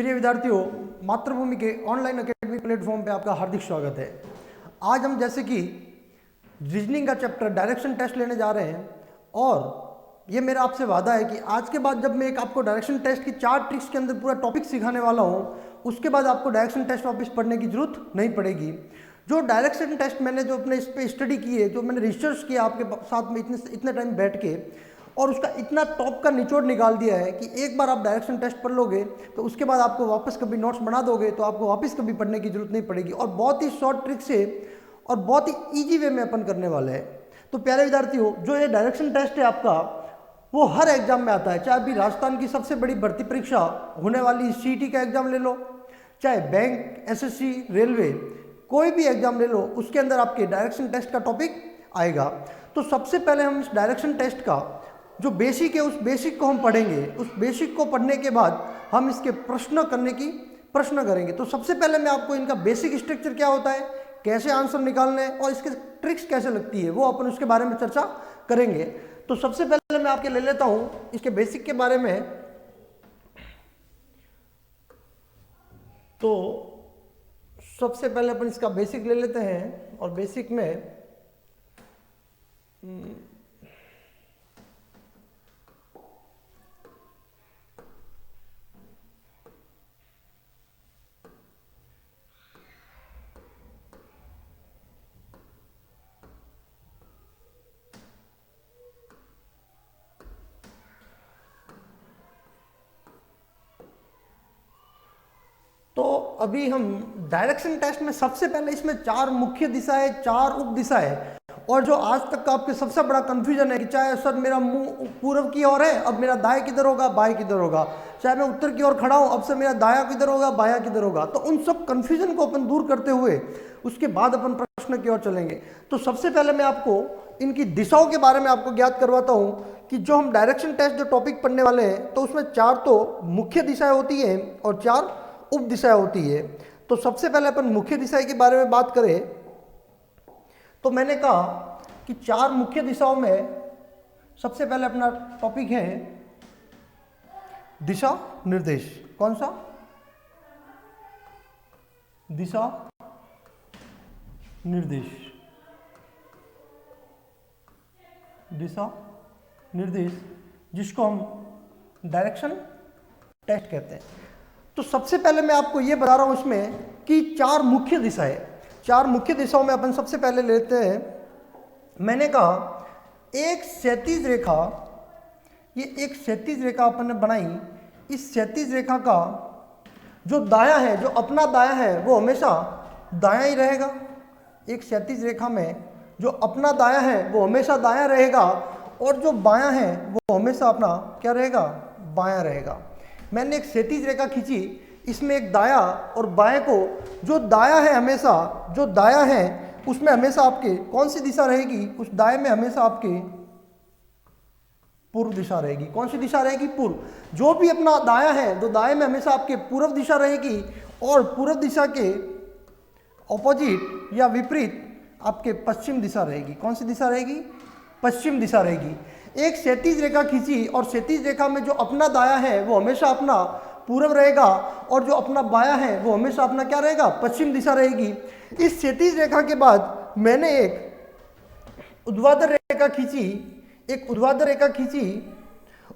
प्रिय विद्यार्थियों, मातृभूमि के ऑनलाइन एकेडमिक प्लेटफॉर्म पे आपका हार्दिक स्वागत है। आज हम जैसे कि रीजनिंग का चैप्टर डायरेक्शन टेस्ट लेने जा रहे हैं और ये मेरा आपसे वादा है कि आज के बाद जब मैं एक आपको डायरेक्शन टेस्ट की 4 ट्रिक्स के अंदर पूरा टॉपिक सिखाने वाला हूँ, उसके बाद आपको डायरेक्शन टेस्ट वापस पढ़ने की जरूरत नहीं पड़ेगी। जो डायरेक्शन टेस्ट मैंने जो अपने इस पर स्टडी की है, जो मैंने रिसर्च किया आपके साथ में इतने टाइम बैठ के, और उसका इतना टॉप का निचोड़ निकाल दिया है कि एक बार आप डायरेक्शन टेस्ट पढ़ लोगे तो उसके बाद आपको वापस कभी नोट्स बना दोगे तो आपको वापस कभी पढ़ने की जरूरत नहीं पड़ेगी। और बहुत ही शॉर्ट ट्रिक से और बहुत ही ईजी वे में अपन करने वाले हैं। तो प्यारे विद्यार्थियों, जो ये डायरेक्शन टेस्ट है आपका, वो हर एग्जाम में आता है। चाहे अभी राजस्थान की सबसे बड़ी भर्ती परीक्षा होने वाली सीईटी का एग्जाम ले लो, चाहे बैंक, एसएससी, रेलवे, कोई भी एग्जाम ले लो, उसके अंदर आपके डायरेक्शन टेस्ट का टॉपिक आएगा। तो सबसे पहले हम इस डायरेक्शन टेस्ट का जो बेसिक है, उस बेसिक को हम पढ़ेंगे। उस बेसिक को पढ़ने के बाद हम इसके प्रश्न करेंगे। तो सबसे पहले मैं आपको इनका बेसिक स्ट्रक्चर क्या होता है, कैसे आंसर निकालने हैं और इसके ट्रिक्स कैसे लगती है, वो अपन उसके बारे में चर्चा करेंगे। तो सबसे पहले मैं आपके ले लेता हूँ इसके बेसिक के बारे में। तो सबसे पहले अपन इसका बेसिक ले लेते हैं और बेसिक में तो अभी हम डायरेक्शन टेस्ट में सबसे पहले इसमें 4 मुख्य दिशाएं, 4 उप दिशाएं, और जो आज तक का आपके सबसे बड़ा कंफ्यूजन है कि चाहे सर मेरा मुंह पूर्व की ओर है, अब मेरा दाएं किधर होगा, बाएं किधर होगा, चाहे मैं उत्तर की ओर खड़ा हूं, अब से मेरा दायां किधर होगा, बायां किधर होगा। तो उन सब कंफ्यूजन को अपन दूर करते हुए उसके बाद अपन प्रश्न की ओर चलेंगे। तो सबसे पहले मैं आपको इनकी दिशाओं के बारे में आपको ज्ञात करवाता हूं कि जो हम डायरेक्शन टेस्ट जो टॉपिक पढ़ने वाले हैं, तो उसमें 4 तो मुख्य दिशाएं होती हैं और 4 उप दिशाएं होती है। तो सबसे पहले अपन मुख्य दिशाएं के बारे में बात करें तो मैंने कहा कि 4 मुख्य दिशाओं में सबसे पहले अपना टॉपिक है दिशा निर्देश। कौन सा? दिशा निर्देश। दिशा निर्देश जिसको हम डायरेक्शन टेस्ट कहते हैं। तो सबसे पहले मैं आपको ये बता रहा हूं इसमें कि 4 मुख्य दिशाएं, 4 मुख्य दिशाओं में अपन सबसे पहले लेते हैं। मैंने कहा एक क्षैतिज रेखा, ये एक क्षैतिज रेखा अपन ने बनाई। इस क्षैतिज रेखा का जो दायां है, जो अपना दायां है, वो हमेशा दायां ही रहेगा। एक क्षैतिज रेखा में जो अपना दायां है वो हमेशा दायां रहेगा और जो बायां है वो हमेशा अपना क्या रहेगा, बायां रहेगा। मैंने एक क्षैतिज रेखा खींची, इसमें एक दायां और बाएं को, जो दायां है हमेशा, जो दायां है उसमें हमेशा आपके कौन सी दिशा रहेगी, उस दाएं में हमेशा आपके पूर्व दिशा रहेगी। कौन सी दिशा रहेगी? पूर्व। जो भी अपना दायां है तो दाएं में हमेशा आपके पूर्व दिशा रहेगी और पूर्व दिशा के ऑपोजिट या विपरीत आपके पश्चिम दिशा रहेगी। कौन सी दिशा रहेगी? पश्चिम दिशा रहेगी। एक क्षैतिज रेखा खींची और क्षैतिज रेखा में जो अपना दायां है वो हमेशा अपना पूर्व रहेगा और जो अपना बायां है वो हमेशा अपना क्या रहेगा, पश्चिम दिशा रहेगी। इस क्षैतिज रेखा के बाद मैंने एक ऊर्ध्वाधर रेखा खींची, एक ऊर्ध्वाधर रेखा खींची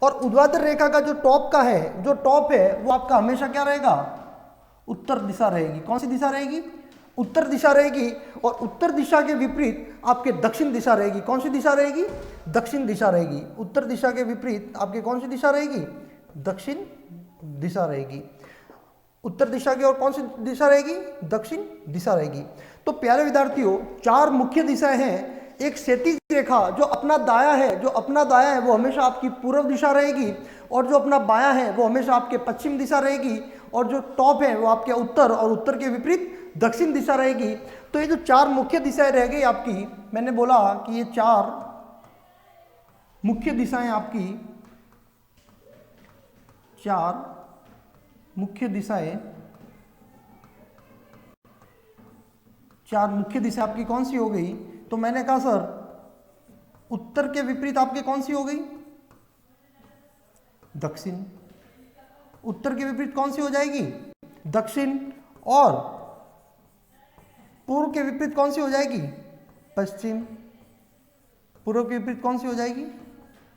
और ऊर्ध्वाधर रेखा का जो टॉप का है, जो टॉप है वो आपका हमेशा क्या रहेगा, उत्तर दिशा रहेगी। कौन सी दिशा रहेगी? उत्तर दिशा रहेगी। और उत्तर दिशा के विपरीत आपके दक्षिण दिशा रहेगी। कौन सी दिशा रहेगी? दक्षिण दिशा रहेगी। उत्तर दिशा के विपरीत आपके कौन सी दिशा रहेगी? दक्षिण दिशा रहेगी। उत्तर दिशा की ओर कौन सी दिशा रहेगी? दक्षिण दिशा रहेगी। तो प्यारे विद्यार्थियों, 4 मुख्य दिशाएं हैं। एक क्षैतिज रेखा, जो अपना दायां है, जो अपना दायां है वो हमेशा आपकी पूर्व दिशा रहेगी और जो अपना बायां है वो हमेशा आपके पश्चिम दिशा रहेगी और जो टॉप है वो आपके उत्तर और उत्तर के विपरीत दक्षिण दिशा रहेगी। तो ये जो 4 मुख्य दिशाएं रह गई आपकी, मैंने बोला कि ये 4 मुख्य दिशाएं आपकी, 4 मुख्य दिशाएं, 4 मुख्य दिशा आपकी कौन सी हो गई? तो मैंने कहा सर उत्तर के विपरीत आपकी कौन सी हो गई? दक्षिण। उत्तर के विपरीत कौन सी हो जाएगी? दक्षिण। और पूर्व के विपरीत कौन सी हो जाएगी? पश्चिम। पूर्व के विपरीत कौन सी हो जाएगी?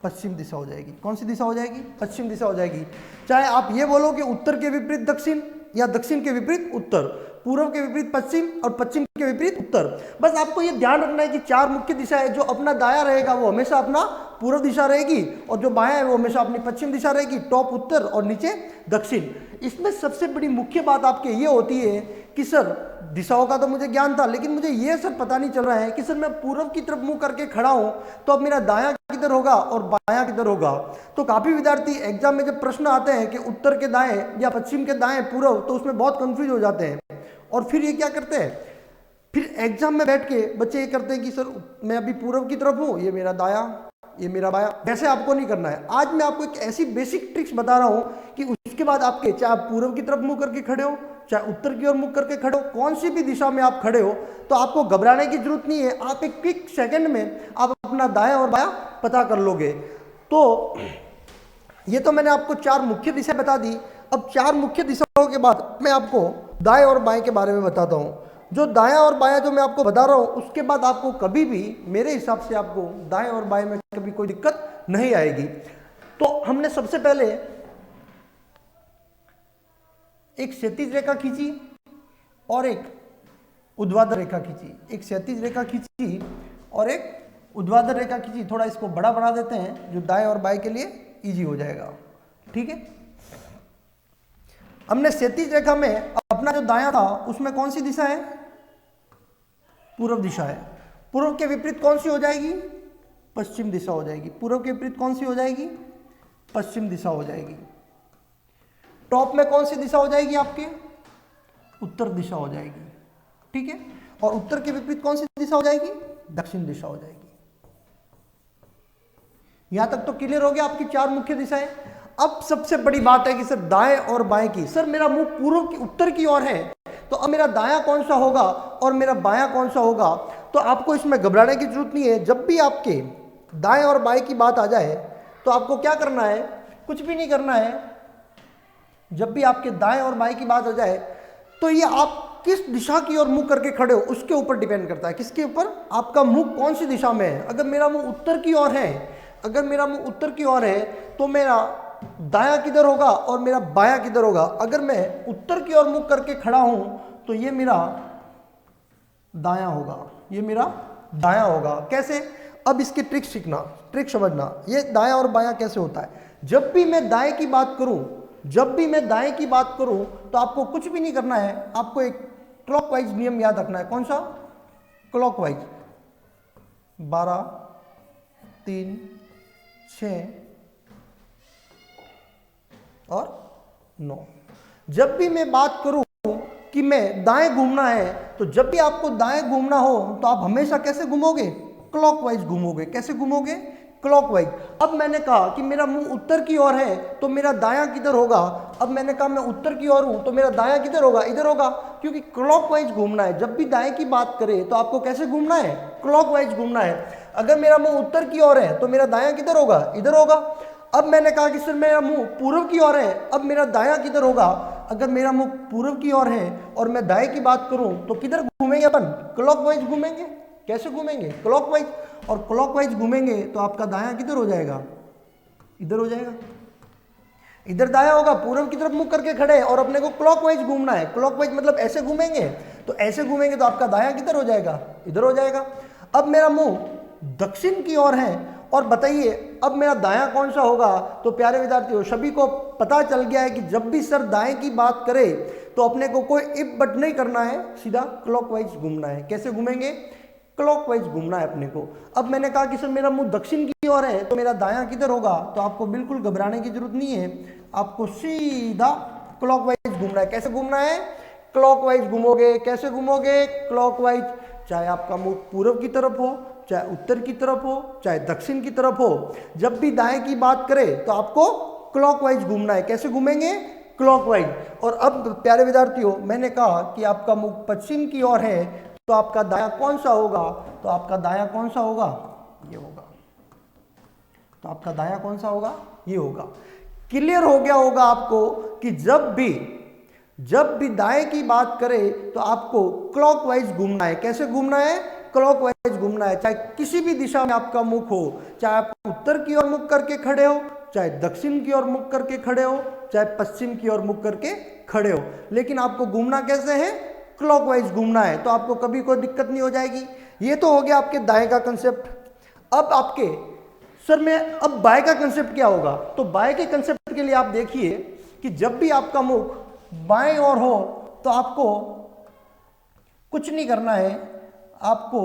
पश्चिम दिशा हो जाएगी। कौन सी दिशा हो जाएगी? पश्चिम दिशा हो जाएगी। चाहे आप ये बोलो कि उत्तर के विपरीत दक्षिण या दक्षिण के विपरीत उत्तर, पूर्व के विपरीत पश्चिम और पश्चिम के विपरीत उत्तर। बस आपको ये ध्यान रखना है कि चार मुख्य दिशाएं, जो अपना दायां रहेगा वो हमेशा अपना पूर्व दिशा रहेगी, और जो बायां है वो हमेशा अपनी पश्चिम दिशा रहेगी। टॉप उत्तर और नीचे दक्षिण। इसमें सबसे बड़ी मुख्य बात आपके ये होती है कि सर दिशाओं का तो मुझे ज्ञान था, लेकिन मुझे ये सर पता नहीं चल रहा है कि सर मैं पूर्व की तरफ मुंह करके खड़ा हूं तो अब मेरा दायां किधर होगा और बायां किधर होगा। तो काफी विद्यार्थी एग्जाम में जब प्रश्न आते हैं कि उत्तर के दाएं या पश्चिम के दाएं पूर्व, तो उसमें बहुत कंफ्यूज हो जाते हैं। और फिर ये क्या करते हैं, फिर एग्जाम में बैठ के बच्चे ये करते हैं कि सर मैं अभी पूर्व की तरफ हूं, ये मेरा दायां, ये मेरा बायां। वैसे आपको नहीं करना है। आज मैं आपको एक ऐसी बेसिक ट्रिक्स बता रहा हूं कि उसके बाद आपके, चाहे आप पूर्व की तरफ मुंह करके खड़े हो, चाहे उत्तर की ओर मुंह करके खड़े हो, कौन सी भी दिशा में आप खड़े हो, तो आपको घबराने की जरूरत नहीं है। आप एक क्विक सेकंड में आप अपना दायां और बायां पता कर लोगे। तो ये तो मैंने आपको चार मुख्य दिशा बता दी। अब चार मुख्य दिशाओं के बाद मैं आपको दाएं और बाएं के बारे में बताता हूँ। जो दायां और बायां जो मैं आपको बता रहा हूँ, उसके बाद आपको कभी भी, मेरे हिसाब से आपको दाएं और बाएं में कभी कोई दिक्कत नहीं आएगी। तो हमने सबसे पहले एक क्षैतिज रेखा खींची और एक ऊर्ध्वाधर रेखा खींची। एक क्षैतिज रेखा खींची और एक ऊर्ध्वाधर रेखा खींची। थोड़ा इसको बड़ा बना देते हैं, जो दाएं और बाएं के लिए इजी हो जाएगा। ठीक है, हमने क्षैतिज रेखा में अपना जो दायां था उसमें कौन सी दिशा है? पूर्व दिशा है। पूर्व के विपरीत कौन सी हो जाएगी? पश्चिम दिशा हो जाएगी। पूर्व के विपरीत कौन सी हो जाएगी? पश्चिम दिशा हो जाएगी। टॉप में कौन सी दिशा हो जाएगी आपके? उत्तर दिशा हो जाएगी। ठीक है, और उत्तर के विपरीत कौन सी दिशा हो जाएगी? दक्षिण दिशा हो जाएगी। यहां तक तो क्लियर हो गया आपकी चार मुख्य दिशाएं। अब सबसे बड़ी बात है कि सर दाएं और बाएं की, सर मेरा मुंह पूर्व की उत्तर की ओर है, तो अब मेरा दायां कौन सा होगा और मेरा बायां कौन सा होगा? तो आपको इसमें घबराने की जरूरत नहीं है। जब भी आपके दाएं और बाएं की बात आ जाए तो आपको क्या करना है? कुछ भी नहीं करना है। जब भी आपके दाएं और बाएं की बात आ जाए तो ये आप किस दिशा की ओर मुंह करके खड़े हो उसके ऊपर डिपेंड करता है। किसके ऊपर? आपका मुंह कौन सी दिशा में है। अगर मेरा मुंह उत्तर की ओर है, अगर मेरा मुंह उत्तर की ओर है तो मेरा दायां किधर होगा और मेरा बायां किधर होगा? अगर मैं उत्तर की ओर मुख करके खड़ा हूं तो ये मेरा दायां होगा, ये मेरा दायां होगा। कैसे? अब इसकी ट्रिक सीखना, ट्रिक समझना। ये दायां और बायां कैसे होता है? जब भी मैं दाएं की बात करूं, जब भी मैं दाएं की बात करूं तो आपको कुछ भी नहीं करना है। आपको एक क्लॉकवाइज नियम याद रखना है। कौन सा? क्लॉकवाइज। 12, 3, 6 और 9। जब भी मैं बात करूं कि मैं दाएं घूमना है, तो जब भी आपको दाएं घूमना हो तो आप हमेशा कैसे घूमोगे? क्लॉकवाइज घूमोगे। कैसे घूमोगे? क्लॉकवाइज। अब मैंने कहा कि मेरा मुंह उत्तर की ओर है तो मेरा दायां किधर होगा? अब मैंने कहा मैं उत्तर की ओर हूं तो मेरा दायां किधर होगा? इधर होगा, क्योंकि क्लॉकवाइज घूमना है। जब भी दाएं की बात करें तो आपको कैसे घूमना है? क्लॉकवाइज घूमना है। अगर मेरा मुंह उत्तर की ओर है तो मेरा दायां किधर होगा? इधर होगा। अब मैंने कहा कि सर मेरा मुंह पूर्व की ओर है, अब मेरा दायां किधर होगा? अगर मेरा मुंह पूर्व की ओर है और मैं दाएं की बात करूं तो किधर घूमेंगे अपन? क्लॉकवाइज घूमेंगे। कैसे घूमेंगे? क्लॉकवाइज। और क्लॉकवाइज घूमेंगे तो आपका दायां किधर हो जाएगा? इधर हो जाएगा। इधर दायां होगा, पूर्व की तरफ मुंह करके खड़े और अपने को क्लॉकवाइज घूमना है। क्लॉकवाइज मतलब ऐसे घूमेंगे, तो ऐसे घूमेंगे तो आपका दायां किधर हो जाएगा? इधर हो जाएगा। अब मेरा मुंह दक्षिण की ओर है और बताइए अब मेरा दायां कौन सा होगा? तो प्यारे विद्यार्थियों, सभी को पता चल गया है कि जब भी सर दाएं की बात करे तो अपने को कोई इफ बट नहीं करना है, सीधा क्लॉकवाइज घूमना है। कैसे घूमेंगे? क्लॉकवाइज घूमना है अपने को। अब मैंने कहा कि सर मेरा मुंह दक्षिण की ओर है तो मेरा दायां किधर होगा? तो आपको बिल्कुल घबराने की जरूरत नहीं है, आपको सीधा क्लॉकवाइज घूमना है। कैसे घूमना है? क्लॉकवाइज घूमोगे। कैसे घूमोगे? क्लॉकवाइज। चाहे आपका मुंह पूर्व की तरफ हो, चाहे उत्तर की तरफ हो, चाहे दक्षिण की तरफ हो, जब भी दाएं की बात करे तो आपको क्लॉकवाइज घूमना है। कैसे घूमेंगे? क्लॉकवाइज। और अब प्यारे विद्यार्थियों, मैंने कहा कि आपका मुख पश्चिम की ओर है तो आपका दायां कौन सा होगा? तो आपका दायां कौन सा होगा? ये होगा। तो आपका दायां कौन सा होगा? ये होगा। क्लियर हो गया होगा आपको कि जब भी दाएं की बात करें तो आपको क्लॉकवाइज घूमना है। कैसे घूमना है? क्लॉकवाइज घूमना है। चाहे किसी भी दिशा में आपका मुख हो, चाहे आप उत्तर की ओर मुख करके खड़े हो, चाहे दक्षिण की ओर मुख करके खड़े हो, चाहे पश्चिम की ओर मुख करके खड़े हो, लेकिन आपको घूमना कैसे है? क्लॉकवाइज घूमना है। तो आपको कभी कोई दिक्कत नहीं हो जाएगी। ये तो हो गया आपके दाएं का कंसेप्ट। अब आपके सर में अब बाएं का कंसेप्ट क्या होगा? तो बाएं के कंसेप्ट के लिए आप देखिए कि जब भी आपका मुख बाएं ओर हो तो आपको कुछ नहीं करना है, आपको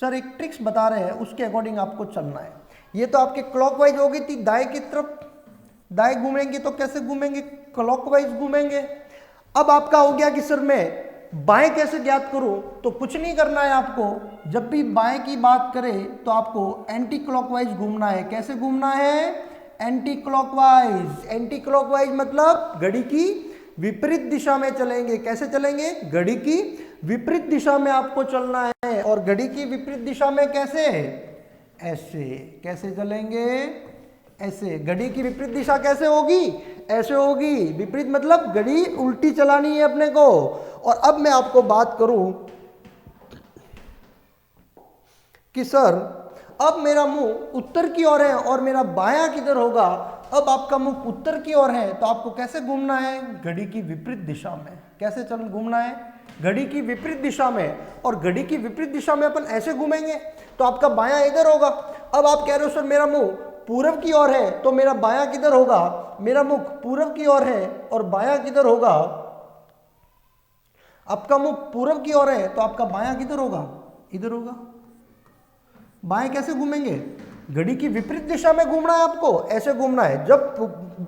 सर एक ट्रिक्स बता रहे हैं, उसके अकॉर्डिंग आपको चलना है। ये तो आपके क्लॉकवाइज हो गई थी, दाएं की तरफ दाएं घूमेंगे तो कैसे घूमेंगे? क्लॉकवाइज घूमेंगे। अब आपका हो गया कि सर मैं बाएं कैसे ज्ञात करूं? तो कुछ नहीं करना है आपको। जब भी बाएं की बात करें तो आपको एंटी क्लॉकवाइज घूमना है। कैसे घूमना है? Anti clockwise. एंटी क्लॉकवाइज मतलब घड़ी की विपरीत दिशा में चलेंगे। कैसे चलेंगे? घड़ी की विपरीत दिशा में आपको चलना है। और घड़ी की विपरीत दिशा में कैसे? ऐसे। कैसे चलेंगे? ऐसे। घड़ी की विपरीत दिशा कैसे होगी? ऐसे होगी। विपरीत मतलब घड़ी उल्टी चलानी है अपने को। और अब मैं आपको बात करूं कि सर अब मेरा मुंह उत्तर की ओर है और मेरा बायां किधर होगा? अब आपका मुख उत्तर की ओर है तो आपको कैसे घूमना है? घड़ी की विपरीत दिशा में। कैसे चल घूमना है? घड़ी की विपरीत दिशा में। और घड़ी की विपरीत दिशा में अपन ऐसे घूमेंगे तो आपका बायां इधर होगा। अब आप कह रहे हो सर मेरा मुंह पूरब की ओर है तो मेरा बायां किधर होगा? मेरा मुख पूरब की ओर है और बायां किधर होगा? आपका मुख पूरब की ओर है तो आपका बायां किधर होगा? इधर होगा। बाएं कैसे घूमेंगे? घड़ी की विपरीत दिशा में घूमना है आपको, ऐसे घूमना है। जब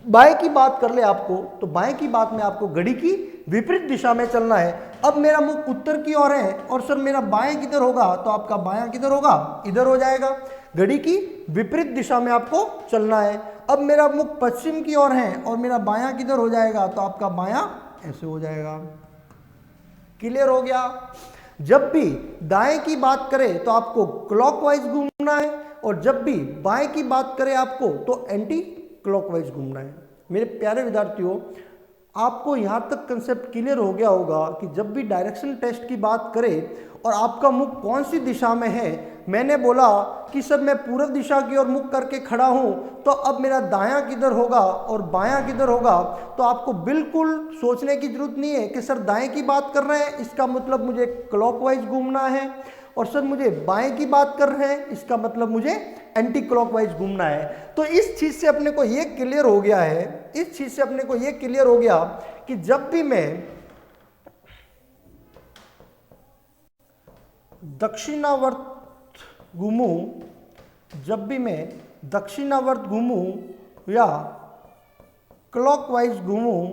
बाएं की बात कर ले आपको तो बाएं की बात में आपको घड़ी की विपरीत दिशा में चलना है। अब मेरा मुख उत्तर की ओर है और सर मेरा बाएं किधर होगा? तो आपका बायां किधर होगा? इधर हो जाएगा। घड़ी की विपरीत दिशा में आपको चलना है। अब मेरा मुख पश्चिम की ओर है और मेरा बायां किधर हो जाएगा? तो आपका बायां ऐसे हो जाएगा। क्लियर हो गया? जब भी दाएं की बात करें तो आपको क्लॉकवाइज घूमना है और जब भी बाएं की बात करें आपको तो एंटी क्लॉकवाइज घूमना है। मेरे प्यारे विद्यार्थियों, आपको यहां तक कंसेप्ट क्लियर हो गया होगा कि जब भी डायरेक्शन टेस्ट की बात करें और आपका मुख कौन सी दिशा में है। मैंने बोला कि सर मैं पूर्व दिशा की ओर मुख करके खड़ा हूं तो अब मेरा दायां किधर होगा और बायां किधर होगा? तो आपको बिल्कुल सोचने की जरूरत नहीं है कि सर दाएं की बात कर रहे हैं इसका मतलब मुझे क्लॉकवाइज घूमना है, और सर मुझे बाएं की बात कर रहे हैं इसका मतलब मुझे एंटी क्लॉकवाइज घूमना है। तो इस चीज से अपने को ये क्लियर हो गया है, इस चीज से अपने को ये क्लियर हो गया कि जब भी मैं दक्षिणावर्त घूमूं, जब भी मैं दक्षिणावर्त घूमूं या क्लॉकवाइज घूमूं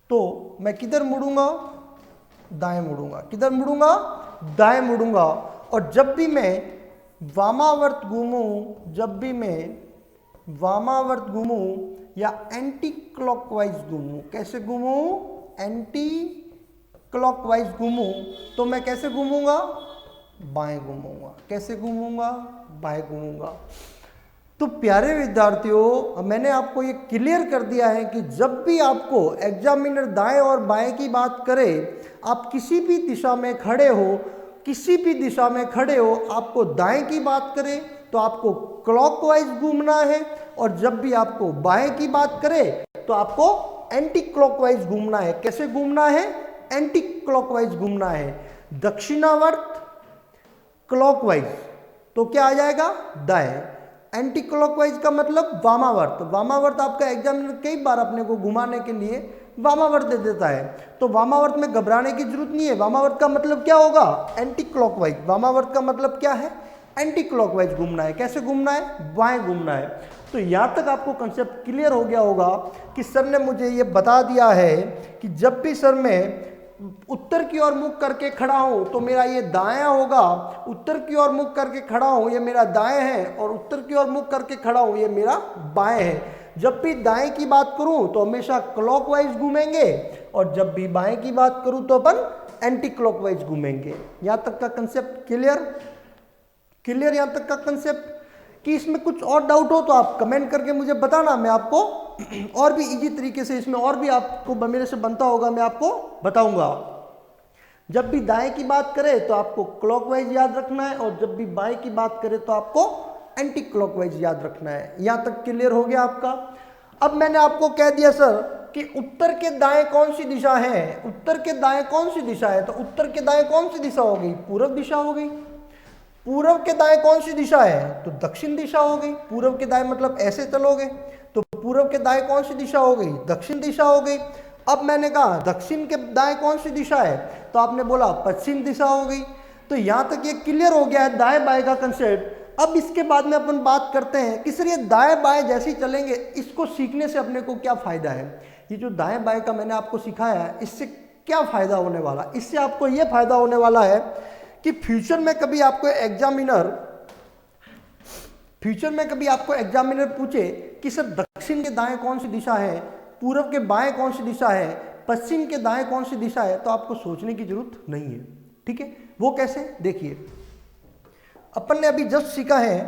तो मैं किधर मुड़ूंगा? दाएं मुड़ूंगा। किधर मुड़ूंगा? दाएं मुड़ूंगा। और जब भी मैं वामावर्त घूमूं, जब भी मैं वामावर्त घूमूं या एंटी क्लॉकवाइज घूमूं, कैसे घूमूं? एंटी क्लॉकवाइज घूमूं तो मैं कैसे घूमूंगा? बाएं घूमूंगा। कैसे घूमूंगा? बाएं घूमूंगा। तो प्यारे विद्यार्थियों, मैंने आपको ये क्लियर कर दिया है कि जब भी आपको एग्जामिनर दाएं और बाएं की बात करे, आप किसी भी दिशा में खड़े हो, किसी भी दिशा में खड़े हो, आपको दाएं की बात करे तो आपको क्लॉकवाइज घूमना है, और जब भी आपको बाएं की बात करे तो आपको एंटी क्लॉकवाइज घूमना है। कैसे घूमना है? एंटी क्लॉकवाइज घूमना है। दक्षिणावर्त क्लॉकवाइज तो क्या आ जाएगा? दाएं। एंटी क्लॉकवाइज का मतलब वामावर्त। वामावर्त आपका एग्जामिनर कई बार अपने को घुमाने के लिए वामावर्त दे देता है, तो वामावर्त में घबराने की जरूरत नहीं है। वामावर्त का मतलब क्या होगा? Anti clockwise. वामावर्त का मतलब क्या है? एंटी क्लॉकवाइज घूमना है। कैसे घूमना है? बाएं घूमना है। तो यहां तक आपको कंसेप्ट क्लियर हो गया होगा कि सर ने मुझे ये बता दिया है कि जब भी सर मैं उत्तर की ओर मुख करके खड़ा हूं तो मेरा ये दायां होगा, उत्तर की ओर मुख करके खड़ा हूं ये मेरा दाएं है, और उत्तर की ओर मुख करके खड़ा हूं ये मेरा बाएं है। जब भी दाएं की बात करूं तो हमेशा क्लॉकवाइज घूमेंगे, और जब भी बाएं की बात करूं तो अपन एंटी क्लॉकवाइज घूमेंगे। यहां तक का कंसेप्ट क्लियर? क्लियर यहां तक का कंसेप्ट? कि इसमें कुछ और डाउट हो तो आप कमेंट करके मुझे बताना, मैं आपको और भी इजी तरीके से इसमें और भी आपको मेरे से बनता होगा मैं आपको बताऊंगा। जब भी दाएं की बात करें तो आपको क्लॉकवाइज याद रखना है, और जब भी बाएं की बात करें तो आपको एंटी क्लॉकवाइज याद रखना है। यहां तक क्लियर हो गया आपका। अब मैंने आपको कह दिया सर कि उत्तर के दाएं कौन सी दिशा है, उत्तर के दाएं कौन सी दिशा है, तो उत्तर के दाएं कौन सी दिशा हो गई, पूर्व दिशा हो गई। पूर्व के दाएं कौन सी दिशा है, तो दक्षिण दिशा हो गई। पूर्व के दाएं मतलब ऐसे चलोगे तो पूर्व के दाएं कौन सी दिशा हो गई, दक्षिण दिशा हो गई। अब मैंने कहा दक्षिण के दाएं कौन सी दिशा है, तो आपने बोला पश्चिम दिशा हो गई। तो यहां तक ये क्लियर हो गया है दाएं बाएं का कंसेप्ट। अब इसके बाद में अपन बात करते हैं कि सर ये दाएं बाएं जैसे ही चलेंगे इसको सीखने से अपने को क्या फायदा है। ये जो दाएं बाएं का मैंने आपको सिखाया है इससे क्या फायदा होने वाला, इससे आपको ये फायदा होने वाला है कि फ्यूचर में कभी आपको एग्जामिनर पूछे कि सर दक्षिण के दाएं कौन सी दिशा है, पूर्व के बाएं कौन सी दिशा है, पश्चिम के दाएं कौन सी दिशा है, तो आपको सोचने की जरूरत नहीं है। ठीक है, वो कैसे, देखिए अपन ने अभी जस्ट सीखा है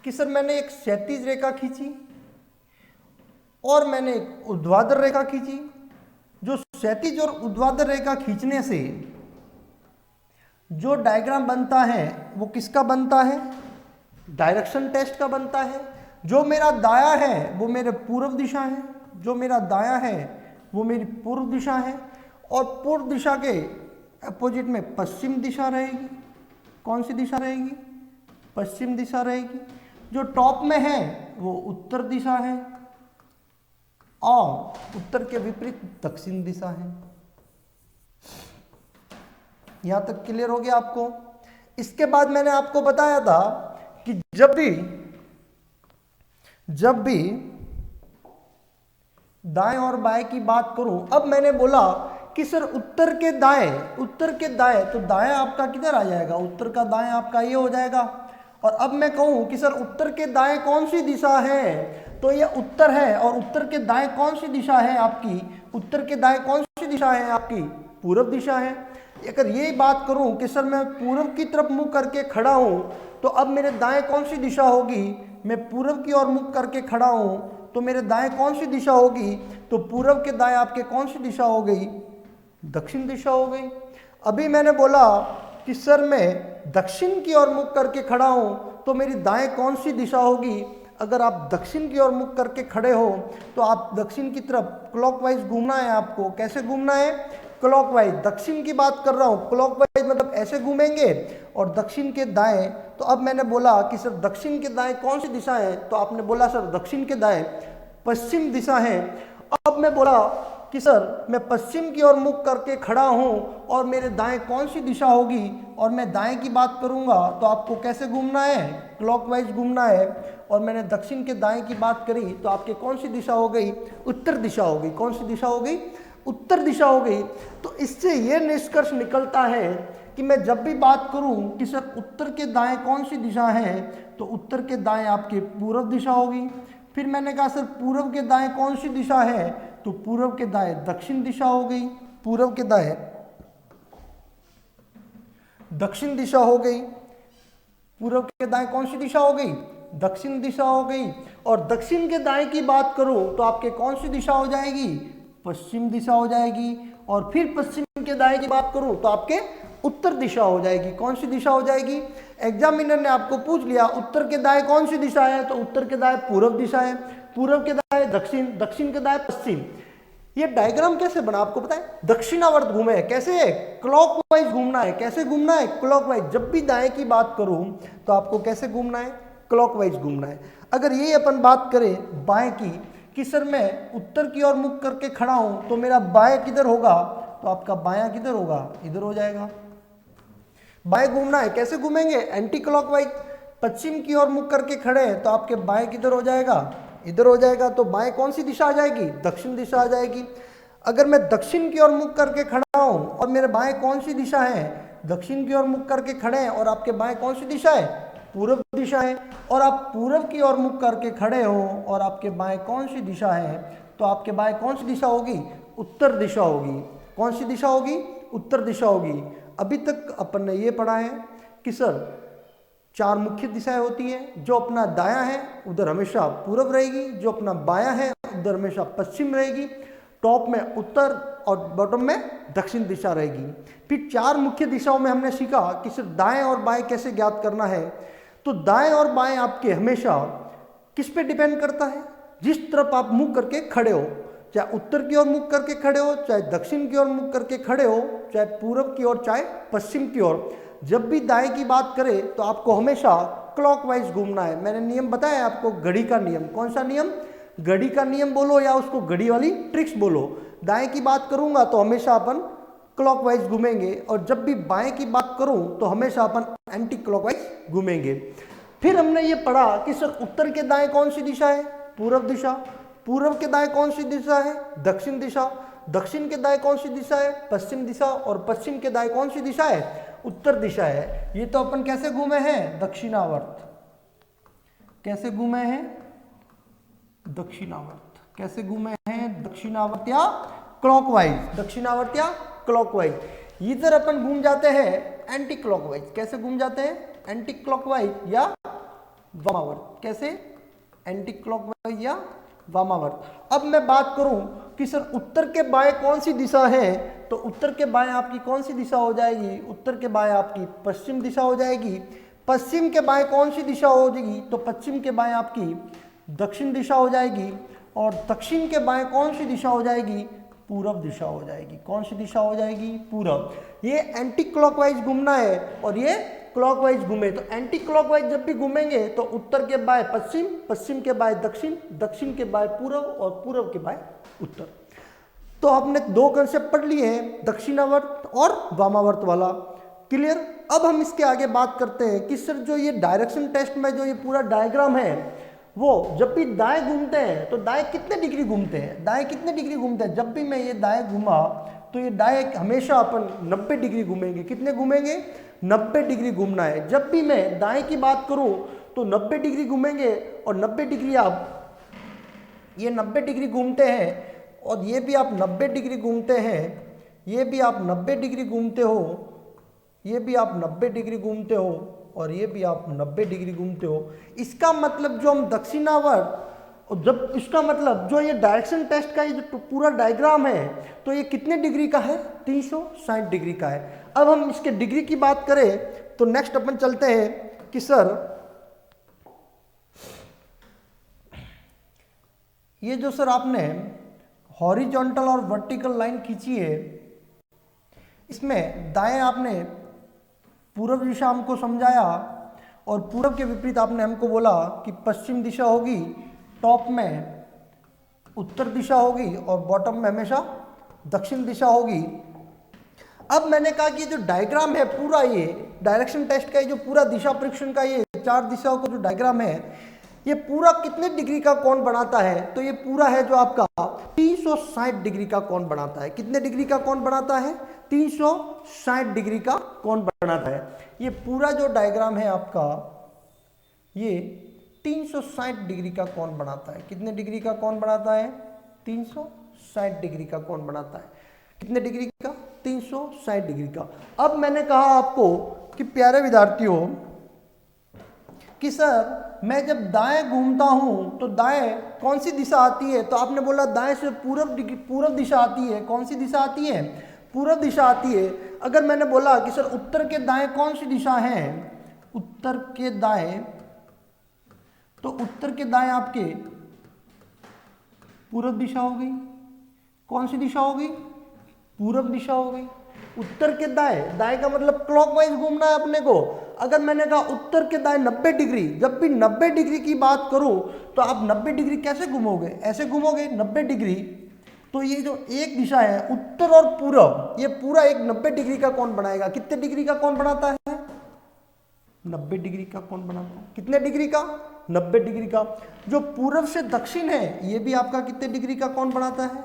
कि सर मैंने एक क्षैतिज रेखा खींची और मैंने एक ऊर्ध्वाधर रेखा खींची। जो क्षैतिज और ऊर्ध्वाधर रेखा खींचने से जो डायग्राम बनता है वो किसका बनता है, डायरेक्शन टेस्ट का बनता है। जो मेरा दाया है वो मेरे पूर्व दिशा है, जो मेरा दाया है वो मेरी पूर्व दिशा है, और पूर्व दिशा के अपोजिट में पश्चिम दिशा रहेगी। कौन सी दिशा रहेगी, पश्चिम दिशा रहेगी। जो टॉप में है वो उत्तर दिशा है और उत्तर के विपरीत दक्षिण दिशा है। यहां तक क्लियर हो गया आपको। इसके बाद मैंने आपको बताया था कि जब भी दाएं और बाएं की बात करूं, अब मैंने बोला कि सर उत्तर के दाएं तो दाएं आपका किधर आ जाएगा, उत्तर का दाएं आपका ये हो जाएगा। और अब मैं कहूं कि सर उत्तर के दाएं कौन सी दिशा है, तो ये उत्तर है। और उत्तर के दाएं कौन सी दिशा है आपकी, उत्तर के दाएं कौन सी दिशा है आपकी, पूर्व दिशा है। अगर ये बात करूं कि सर मैं पूर्व की तरफ मुंह करके खड़ा हूं, तो अब मेरे दाएं कौन सी दिशा होगी, मैं पूर्व की ओर मुख करके खड़ा हूं तो मेरे दाएं कौन सी दिशा होगी, तो पूर्व के दाएं आपके कौन सी दिशा हो गई, दक्षिण दिशा हो गई। अभी मैंने बोला कि सर मैं दक्षिण की ओर मुख करके खड़ा हूं तो मेरी दाएं कौन सी दिशा होगी। अगर आप दक्षिण की ओर मुख करके खड़े हो तो आप दक्षिण की तरफ क्लॉकवाइज घूमना है आपको। कैसे घूमना है, क्लॉकवाइज। दक्षिण की बात कर रहा हूँ, क्लॉकवाइज मतलब ऐसे घूमेंगे और दक्षिण के दाएं। तो अब मैंने बोला कि सर दक्षिण के दाएं कौन सी दिशा है, तो आपने बोला सर दक्षिण के दाएं पश्चिम दिशा है। अब मैं बोला कि सर मैं पश्चिम की ओर मुख करके खड़ा हूं और मेरे दाएं कौन सी दिशा होगी, और मैं दाएं की बात करूंगा तो आपको कैसे घूमना है, क्लॉकवाइज घूमना है। और मैंने दक्षिण के दाएं की बात करी तो आपके कौन सी दिशा हो गई, उत्तर दिशा हो गई। कौन सी दिशा हो गई, उत्तर दिशा हो गई। तो इससे यह निष्कर्ष निकलता है कि मैं जब भी बात करूं कि सर उत्तर के दाएं कौन सी दिशा है, तो उत्तर के दाएं आपके पूर्व दिशा होगी। फिर मैंने कहा सर पूर्व के दाएं कौन सी दिशा है, तो पूर्व के दाएं दक्षिण दिशा हो गई। पूर्व के दाएं दक्षिण दिशा हो गई। पूर्व के दाएं कौन सी दिशा हो गई, दक्षिण दिशा हो गई। और दक्षिण के दाएं की बात करूं तो आपके कौन सी दिशा हो जाएगी, पश्चिम दिशा हो जाएगी। और फिर पश्चिम के दाएं की बात करूं तो आपके उत्तर दिशा हो जाएगी। कौन सी दिशा हो जाएगी, एग्जामिनर ने आपको पूछ लिया उत्तर के दाएं कौन सी दिशा है, तो उत्तर के दाएं पूर्व दिशा है, पूर्व के दाएं दक्षिण, दक्षिण के दाएं पश्चिम। ये डायग्राम कैसे बना आपको पता है, दक्षिणावर्त घूमे। कैसे, क्लॉकवाइज घूमना है। कैसे घूमना है, क्लॉकवाइज। जब भी दाएं की बात करूं तो आपको कैसे घूमना है, क्लॉकवाइज घूमना है। अगर ये अपन बात करें बाएं की कि सर मैं उत्तर की ओर मुख करके खड़ा हूं तो मेरा बाएं किधर होगा, तो आपका बायां किधर होगा, इधर हो जाएगा। बाएं घूमना है, कैसे घूमेंगे, एंटी क्लॉकवाइज। पश्चिम की ओर मुख करके खड़े हैं तो आपके बाएं किधर हो जाएगा, इधर हो जाएगा। तो बाएं कौन सी दिशा आ जाएगी, दक्षिण दिशा आ जाएगी। अगर मैं दक्षिण की ओर मुख करके खड़ा हूं और मेरे बाएं कौन सी दिशा है, दक्षिण की ओर मुख करके खड़े हैं और आपके बाएं कौन सी दिशा है, पूर्व दिशा है। और आप पूर्व की ओर मुख करके खड़े हो और आपके बाएं कौन सी दिशा है, तो आपके बाएं कौन सी दिशा होगी, उत्तर दिशा होगी। कौन सी दिशा होगी, उत्तर दिशा होगी। अभी तक अपन ने ये पढ़ा है कि सर 4 मुख्य दिशाएं होती हैं। जो अपना दायां है उधर हमेशा पूर्व रहेगी, जो अपना बायां है उधर हमेशा पश्चिम रहेगी, टॉप में उत्तर और बॉटम में दक्षिण दिशा रहेगी। फिर 4 मुख्य दिशाओं में हमने सीखा कि सिर्फ दाएं और बाएं कैसे ज्ञात करना है। तो दाएं और बाएं आपके हमेशा किस पे डिपेंड करता है, जिस तरफ आप मुंह करके खड़े हो, चाहे उत्तर की ओर मुख करके खड़े हो, चाहे दक्षिण की ओर मुख करके खड़े हो, चाहे पूर्व की ओर, चाहे पश्चिम की ओर, जब भी दाएं की बात करें तो आपको हमेशा क्लॉकवाइज घूमना है। मैंने नियम बताया आपको, घड़ी का नियम। कौन सा नियम? घड़ी का नियम बोलो या उसको घड़ी वाली ट्रिक्स बोलो। दाएं की बात करूंगा तो हमेशा अपन क्लॉकवाइज घूमेंगे, और जब भी बाएं की बात करूं तो हमेशा अपन एंटी क्लॉकवाइज घूमेंगे। फिर हमने ये पढ़ा कि सर उत्तर के दाएं कौन सी दिशा है? पूर्व दिशा। पूर्व के दाएं कौन सी दिशा है? दक्षिण दिशा। दक्षिण के दाएं कौन सी दिशा है? पश्चिम दिशा। और पश्चिम के दाएं कौन सी दिशा है? उत्तर दिशा है। ये तो अपन कैसे घूमे हैं? दक्षिणावर्त। कैसे घूमे हैं? दक्षिणावर्त। कैसे घूमे हैं? दक्षिणावर्त या क्लॉकवाइज। दक्षिणावर्त या क्लॉकवाइज। इधर अपन घूम जाते हैं एंटी क्लॉकवाइज। कैसे घूम जाते हैं? एंटी क्लॉकवाइज या वामावर्त। कैसे? एंटी क्लॉकवाइज या वामावर्त। अब मैं बात करूं कि सर उत्तर के बाएं कौन सी दिशा है, तो उत्तर के बाएं आपकी कौन सी दिशा हो जाएगी? उत्तर के बाएं आपकी पश्चिम दिशा हो जाएगी। पश्चिम के बाएं कौन सी दिशा हो जाएगी? तो पश्चिम के बाएं आपकी दक्षिण दिशा हो जाएगी। और दक्षिण के बाएं कौन सी दिशा हो जाएगी? पूर्व दिशा हो जाएगी। कौन सी दिशा हो जाएगी? पूर्व। ये एंटी क्लॉकवाइज घूमना है और ये क्लॉकवाइज घूमे। तो एंटी क्लॉकवाइज जब भी घूमेंगे तो उत्तर के बाएं पश्चिम, पश्चिम के बाएं दक्षिण, दक्षिण के बाएं पूर्व और पूर्व के बाएं उत्तर। तो आपने 2 कंसेप्ट पढ़ लिए हैं, दक्षिणावर्त और वामावर्त वाला। क्लियर? अब हम इसके आगे बात करते हैं कि सर जो ये डायरेक्शन टेस्ट में जो ये पूरा डायग्राम है, वो जब भी दाएं घूमते हैं तो दाएं कितने डिग्री घूमते हैं? दाएं कितने डिग्री घूमते हैं? जब भी मैं ये दाएं घूमा तो ये दाएं हमेशा अपन 90 डिग्री घूमेंगे। कितने घूमेंगे? 90 डिग्री घूमना है। जब भी मैं दाएं की बात करूं तो 90 डिग्री घूमेंगे। और 90 डिग्री आप ये 90 डिग्री घूमते हैं, और ये भी आप 90 डिग्री घूमते हैं, ये भी आप 90 डिग्री घूमते हो, ये भी आप 90 डिग्री घूमते हो, और ये भी आप 90 डिग्री घूमते हो। इसका मतलब जो हम दक्षिणावर्त, और जब इसका मतलब जो ये डायरेक्शन टेस्ट का ये जो पूरा डायग्राम है तो ये कितने डिग्री का है? 360 डिग्री का है। अब हम इसके डिग्री की बात करें तो नेक्स्ट अपन चलते हैं कि सर ये जो सर आपने हॉरिजॉन्टल और वर्टिकल लाइन खींची है, इसमें दाएं आपने पूर्व दिशा हमको समझाया, और पूर्व के विपरीत आपने हमको बोला कि पश्चिम दिशा होगी, टॉप में उत्तर दिशा होगी और बॉटम में हमेशा दक्षिण दिशा होगी। अब मैंने कहा कि जो डायग्राम है पूरा, ये डायरेक्शन टेस्ट का ये जो पूरा दिशा परीक्षण का ये 4 दिशाओं का जो डायग्राम है, ये पूरा कितने डिग्री का कोण बनाता है? तो ये पूरा है जो आपका 360 डिग्री का कोण बनाता है। कितने डिग्री का कोण बनाता है? 360 डिग्री का कोण बनाता है। ये पूरा जो डायग्राम है आपका, ये 360 डिग्री का कोण बनाता है। कितने डिग्री का कोण बनाता है? 360 डिग्री का कोण बनाता है। कितने डिग्री का? 360 डिग्री का। अब मैंने कहा आपको कि प्यारे विद्यार्थियों कि सर मैं जब दाएं घूमता हूं तो दाएं कौन सी दिशा आती है? तो आपने बोला दाएं से पूर्व दिशा आती है। कौन सी दिशा आती है? पूर्व दिशा आती है। अगर मैंने बोला कि सर उत्तर के दाएं कौन सी दिशा है? उत्तर के दाएं, तो उत्तर के दाएं आपके पूर्व दिशा हो गई। कौन सी दिशा हो गई? पूर्व दिशा हो गई। उत्तर के दाएं, दाएं का मतलब क्लॉकवाइज घूमना है अपने को। अगर मैंने कहा उत्तर के दाएं 90 डिग्री, जब भी 90 डिग्री की बात करूं तो आप 90 डिग्री कैसे घूमोगे? ऐसे घूमोगे 90 डिग्री। तो ये जो एक दिशा है उत्तर और पूर्व, ये पूरा एक 90 डिग्री का कोण बनाएगा। कितने डिग्री का कोण बनाता है? 90 डिग्री का कोण बनाता है। कितने डिग्री का? 90 डिग्री का। जो पूर्व से दक्षिण है ये भी आपका कितने डिग्री का कोण बनाता है?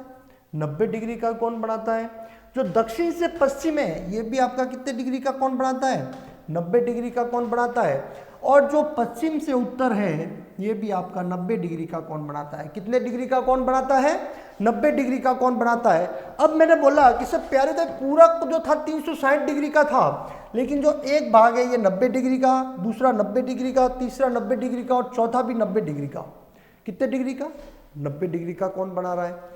90 डिग्री का कोण बनाता है। जो दक्षिण से पश्चिम है ये भी आपका कितने डिग्री का कोण बनाता है? 90 डिग्री का कोण बनाता है। और जो पश्चिम से उत्तर है ये भी आपका 90 डिग्री का कोण बनाता है। कितने डिग्री का कोण बनाता है? 90 डिग्री का कोण बनाता है। अब मैंने बोला कि सब प्यारे थे, पूरक जो था 360 डिग्री का था, लेकिन जो एक भाग है ये 90 डिग्री का, दूसरा 90 डिग्री का, तीसरा 90 डिग्री का और चौथा भी 90 डिग्री का। कितने डिग्री का? 90 डिग्री का कोण बना रहा है।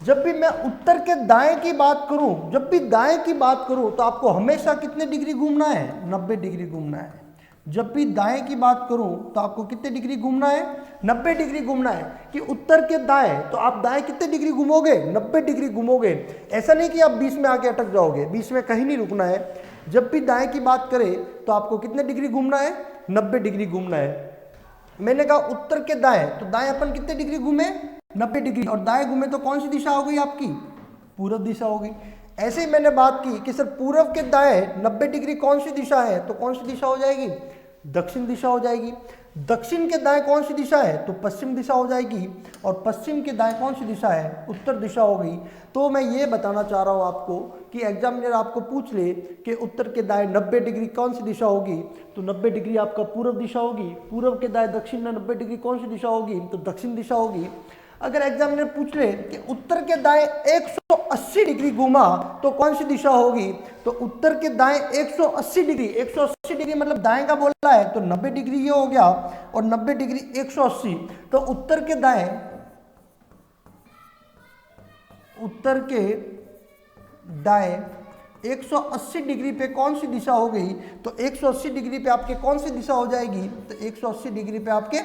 जब भी मैं उत्तर के दाएं की बात करूं, जब भी दाएं की बात करूं तो आपको हमेशा कितने डिग्री घूमना है? 90 डिग्री घूमना है। जब भी दाएं की बात करूं तो आपको कितने डिग्री घूमना है? 90 डिग्री घूमना है। कि उत्तर के दाएं तो आप दाएं कितने डिग्री घूमोगे? 90 डिग्री घूमोगे। ऐसा नहीं कि आप 20 में आके अटक जाओगे, 20 में कहीं नहीं रुकना है। जब भी दाएं की बात करें तो आपको कितने डिग्री घूमना है? 90 डिग्री घूमना है। मैंने कहा उत्तर के दाएं, तो दाएं अपन कितने डिग्री घूमे? 90 डिग्री। और दाएं घूमे तो कौन सी दिशा हो गई आपकी? पूर्व दिशा हो गई। ऐसे ही मैंने बात की कि सर पूर्व के दाएं 90 डिग्री कौन सी दिशा है, तो कौन सी दिशा हो जाएगी? दक्षिण दिशा हो जाएगी। दक्षिण के दाएं कौन सी दिशा है? तो पश्चिम दिशा हो जाएगी। और पश्चिम के दाएं कौन सी दिशा है? उत्तर दिशा हो गई। तो मैं ये बताना चाह रहा हूँ आपको कि एग्जामिनर आपको पूछ ले कि उत्तर के दाएं 90 डिग्री कौन सी दिशा होगी, तो 90 डिग्री आपका पूर्व दिशा होगी। पूर्व के दाएं दक्षिण में 90 डिग्री कौन सी दिशा होगी? तो दक्षिण दिशा होगी। अगर एग्जामिनर पूछ ले कि उत्तर के दाएं 180 डिग्री घूमा तो कौन सी दिशा होगी, तो उत्तर के दाएं 180 डिग्री, 180 डिग्री मतलब दाएं का बोला है तो 90 डिग्री ये हो गया और 90 डिग्री 180, तो उत्तर के दाएं, उत्तर के दाएं 180 डिग्री पे कौन सी दिशा हो गई, तो 180 डिग्री पे आपके कौन सी दिशा हो जाएगी, तो 180 डिग्री पे आपके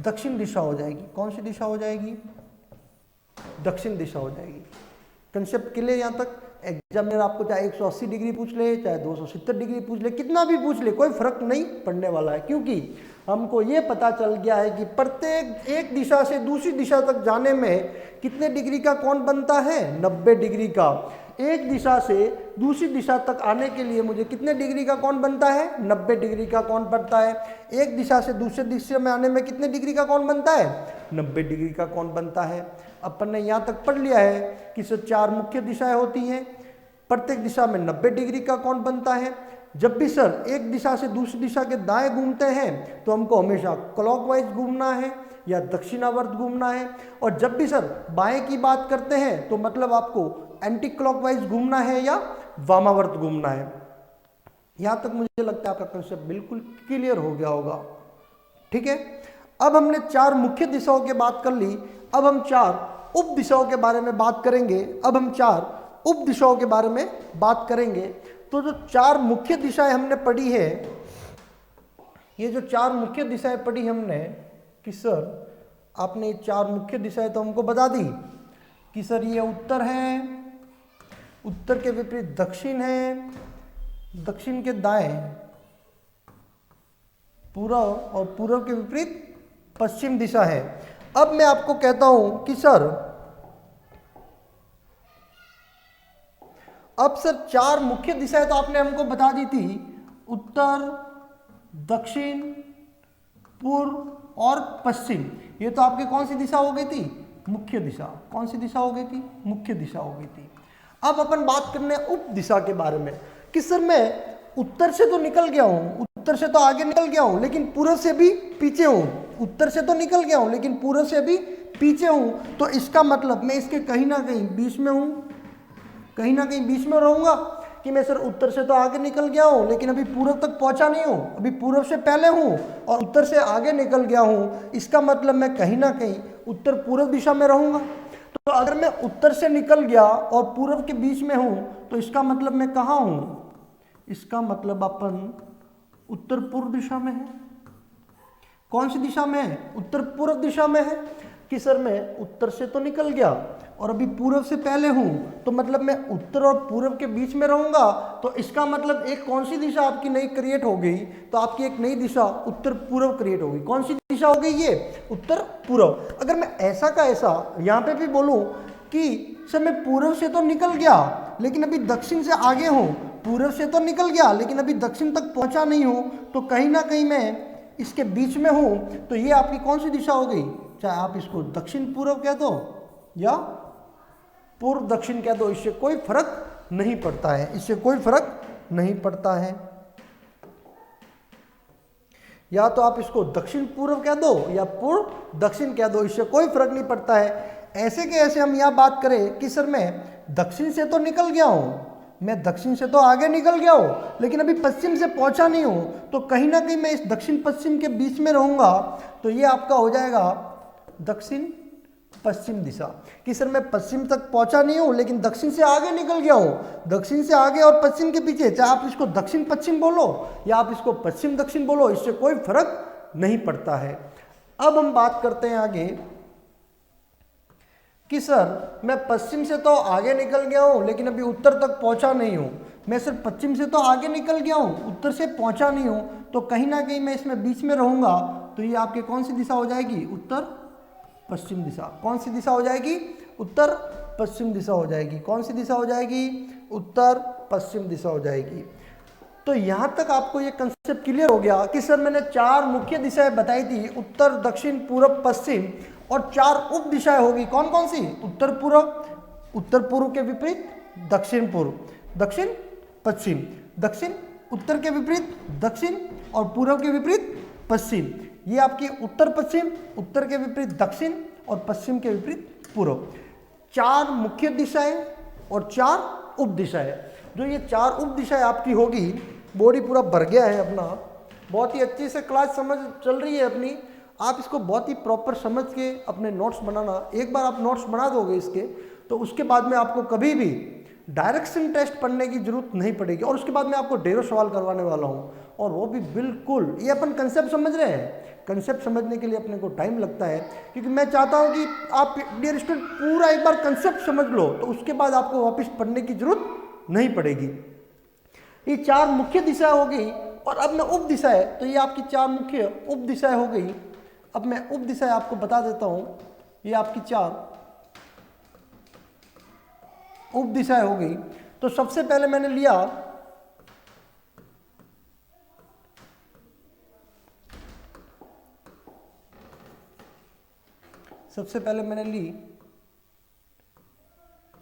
दक्षिण दिशा हो जाएगी। कौन सी दिशा हो जाएगी? दक्षिण दिशा हो जाएगी। कंसेप्ट क्लियर यहाँ तक? एग्जामिनर आपको चाहे 180 डिग्री पूछ ले, चाहे 270 डिग्री पूछ ले, कितना भी पूछ ले, कोई फर्क नहीं पड़ने वाला है, क्योंकि हमको ये पता चल गया है कि प्रत्येक एक दिशा से दूसरी दिशा तक जाने में कितने डिग्री का कोण बनता है? 90 डिग्री का। एक दिशा से दूसरी दिशा तक आने के लिए मुझे कितने डिग्री का कोण बनता है? 90 डिग्री का कोण बनता है। एक दिशा से दूसरे दिशा में आने में कितने डिग्री का कोण बनता है? 90 डिग्री का कोण बनता है। अपन ने यहाँ तक पढ़ लिया है कि सर 4 मुख्य दिशाएं होती हैं, प्रत्येक दिशा में 90 डिग्री का कोण बनता है। जब भी सर एक दिशा से दूसरी दिशा के दाएं घूमते हैं तो हमको हमेशा क्लॉकवाइज घूमना है या दक्षिणावर्त घूमना है, और जब भी सर बाएं की बात करते हैं तो मतलब आपको एंटी क्लॉकवाइज घूमना है या वामावर्त घूमना है। यहां तक मुझे लगता है आपका कंसेप्ट बिल्कुल क्लियर हो गया होगा। ठीक है, अब हमने 4 मुख्य दिशाओं की बात कर ली, अब हम 4 उप दिशाओं के बारे में बात करेंगे। अब हम 4 उप दिशाओं के बारे में बात करेंगे। तो जो 4 मुख्य दिशाएं हमने पढ़ी है, ये जो 4 मुख्य दिशाएं पढ़ी हमने कि सर आपने ये 4 मुख्य दिशाएं तो हमको बता दी कि सर ये उत्तर है, उत्तर के विपरीत दक्षिण है, दक्षिण के दाएं पूर्व और पूर्व के विपरीत पश्चिम दिशा है। अब मैं आपको कहता हूं कि सर अब सर 4 मुख्य दिशाएं तो आपने हमको बता दी थी, उत्तर, दक्षिण, पूर्व और पश्चिम। ये तो आपकी कौन सी दिशा हो गई थी? मुख्य दिशा। कौन सी दिशा हो गई थी? मुख्य दिशा हो गई थी। अब अपन बात करने उप दिशा के बारे में कि सर मैं उत्तर से तो निकल गया हूं, उत्तर से तो आगे निकल गया हूं, लेकिन पूर्व से भी पीछे हूं। उत्तर से तो निकल गया हूं लेकिन पूर्व से भी पीछे हूं, तो इसका मतलब मैं इसके कहीं ना कहीं बीच में हूं, कहीं ना कहीं बीच में रहूंगा कि मैं सर उत्तर से तो आगे निकल गया हूं लेकिन अभी पूर्व तक पहुंचा नहीं हूं, अभी पूर्व से पहले हूं और उत्तर से आगे निकल गया हूं। इसका मतलब मैं कहीं ना कहीं उत्तर पूर्व दिशा में रहूंगा। तो अगर मैं उत्तर से निकल गया और पूर्व के बीच में हूं तो इसका मतलब मैं कहाँ हूं? इसका मतलब अपन उत्तर पूर्व दिशा में है। कौन सी दिशा में है? उत्तर पूर्व दिशा में है। कि सर मैं उत्तर से तो निकल गया और अभी पूर्व से पहले हूं, तो मतलब मैं उत्तर और पूर्व के बीच में रहूंगा। तो इसका मतलब एक कौन सी दिशा आपकी नई क्रिएट हो गई? तो आपकी एक नई दिशा उत्तर पूर्व क्रिएट हो गई। कौन सी दिशा हो गई? ये उत्तर पूर्व। अगर मैं ऐसा का ऐसा यहाँ पे भी बोलूं कि सर मैं पूर्व से तो निकल गया लेकिन अभी दक्षिण से आगे हूँ, पूर्व से तो निकल गया लेकिन अभी दक्षिण तक पहुंचा नहीं हूँ, तो कहीं ना कहीं मैं इसके बीच में हूँ, तो ये आपकी कौन सी दिशा हो गई? चाहे आप इसको दक्षिण पूर्व कह दो या पूर्व दक्षिण कह दो, इससे कोई फर्क नहीं पड़ता है, इससे कोई फर्क नहीं पड़ता है। या तो आप इसको दक्षिण पूर्व कह दो या पूर्व दक्षिण कह दो, इससे कोई फर्क नहीं पड़ता है। ऐसे के ऐसे हम यहाँ बात करें कि सर मैं दक्षिण से तो निकल गया हूँ, मैं दक्षिण से तो आगे निकल गया हूँ, लेकिन अभी पश्चिम से पहुँचा नहीं हूँ, तो कहीं ना कहीं मैं इस दक्षिण पश्चिम के बीच में रहूँगा, तो ये आपका हो जाएगा दक्षिण पश्चिम दिशा। कि सर मैं पश्चिम तक पहुँचा नहीं हूँ लेकिन दक्षिण से आगे निकल गया हूँ, दक्षिण से आगे और पश्चिम के पीछे, चाहे आप इसको दक्षिण पश्चिम बोलो या आप इसको पश्चिम दक्षिण बोलो, इससे कोई फर्क नहीं पड़ता है। अब हम बात करते हैं आगे कि सर मैं पश्चिम से तो आगे निकल गया हूँ लेकिन अभी उत्तर तक पहुँचा नहीं हूँ, मैं सर पश्चिम से तो आगे निकल गया हूँ, उत्तर से पहुँचा नहीं हूँ, तो कहीं ना कहीं मैं इसमें बीच में रहूँगा, तो ये आपकी कौन सी दिशा हो जाएगी? उत्तर पश्चिम दिशा। कौन सी दिशा हो जाएगी? उत्तर पश्चिम दिशा हो जाएगी। कौन सी दिशा हो जाएगी? उत्तर पश्चिम दिशा हो जाएगी। तो यहाँ तक आपको ये कंसेप्ट क्लियर हो गया कि सर मैंने 4 मुख्य दिशाएं बताई थी, उत्तर दक्षिण पूर्व पश्चिम, और 4 उप दिशाएं होगी। कौन कौन सी? उत्तर पूर्व, उत्तर पूर्व के विपरीत दक्षिण पूर्व, दक्षिण पश्चिम, दक्षिण उत्तर के विपरीत दक्षिण, और पूर्व के विपरीत पश्चिम। ये आपकी उत्तर पश्चिम, उत्तर के विपरीत दक्षिण और पश्चिम के विपरीत पूर्व। 4 मुख्य दिशाएं और 4 उप दिशाएं। जो ये 4 उप दिशाएं आपकी होगी, बॉडी पूरा भर गया है अपना, बहुत ही अच्छी से क्लास समझ चल रही है अपनी। आप इसको बहुत ही प्रॉपर समझ के अपने नोट्स बनाना। एक बार आप नोट्स बना दोगे इसके, तो उसके बाद में आपको कभी भी डायरेक्शन टेस्ट पढ़ने की जरूरत नहीं पड़ेगी। और उसके बाद मैं आपको ढेरों सवाल करवाने वाला हूँ, और वो भी बिल्कुल, ये अपन कंसेप्ट समझ रहे हैं, कंसेप्ट समझने के लिए अपने को टाइम लगता है, क्योंकि मैं चाहता हूँ कि आप डियर स्टूडेंट पूरा एक बार कंसेप्ट समझ लो, तो उसके बाद आपको वापस पढ़ने की जरूरत नहीं पड़ेगी। ये 4 मुख्य दिशाएं हो गई, और अब मैं उप दिशाएं, तो ये आपकी 4 मुख्य उप दिशाएं हो गई। अब मैं उप दिशाएं आपको बता देता हूँ, ये आपकी 4 उप दिशाएं हो गई। तो सबसे पहले मैंने लिया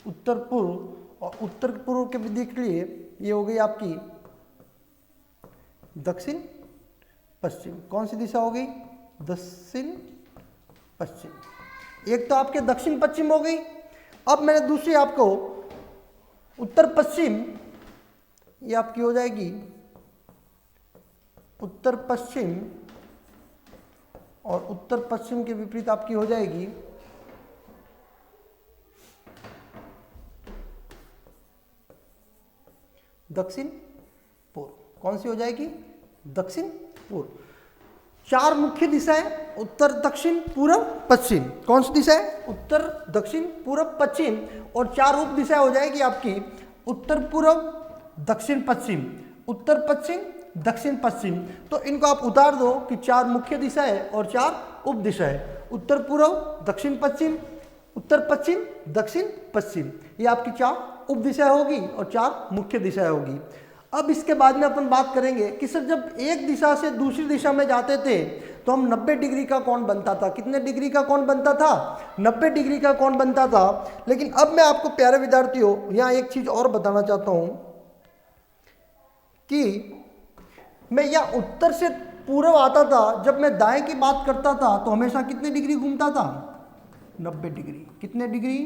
उत्तर पूर्व, और उत्तर पूर्व के विधि के लिए ये हो गई आपकी दक्षिण पश्चिम। कौन सी दिशा हो गई? दक्षिण पश्चिम। एक तो आपके दक्षिण पश्चिम हो गई। अब मैंने दूसरी आपको उत्तर पश्चिम, ये आपकी हो जाएगी उत्तर पश्चिम, और उत्तर पश्चिम के विपरीत आपकी हो जाएगी दक्षिण पूर्व। कौन सी हो जाएगी? दक्षिण पूर्व। 4 मुख्य दिशाएं, उत्तर दक्षिण पूर्व पश्चिम। कौन सी दिशा है? उत्तर दक्षिण पूर्व पश्चिम। और 4 उप दिशाएं हो जाएगी आपकी उत्तर पूर्व दक्षिण पश्चिम, उत्तर पश्चिम दक्षिण पश्चिम। तो इनको आप उतार दो कि 4 मुख्य दिशाएं और 4 उप दिशाएं, उत्तर पूर्व दक्षिण पश्चिम, उत्तर पश्चिम दक्षिण पश्चिम। ये आपकी 4 उप दिशाएं होगी और 4 मुख्य दिशाएं होगी। अब इसके बाद में अपन बात करेंगे कि सर जब एक दिशा से दूसरी दिशा में जाते थे तो हम 90 डिग्री का कोण बनता था। कितने डिग्री का कोण बनता था? 90 डिग्री का कोण बनता था। लेकिन अब मैं आपको प्यारे विद्यार्थियों यहाँ एक चीज और बताना चाहता हूं कि मैं यहाँ उत्तर से पूर्व आता था, जब मैं दाएं की बात करता था तो हमेशा कितने डिग्री घूमता था? 90 डिग्री। कितने डिग्री?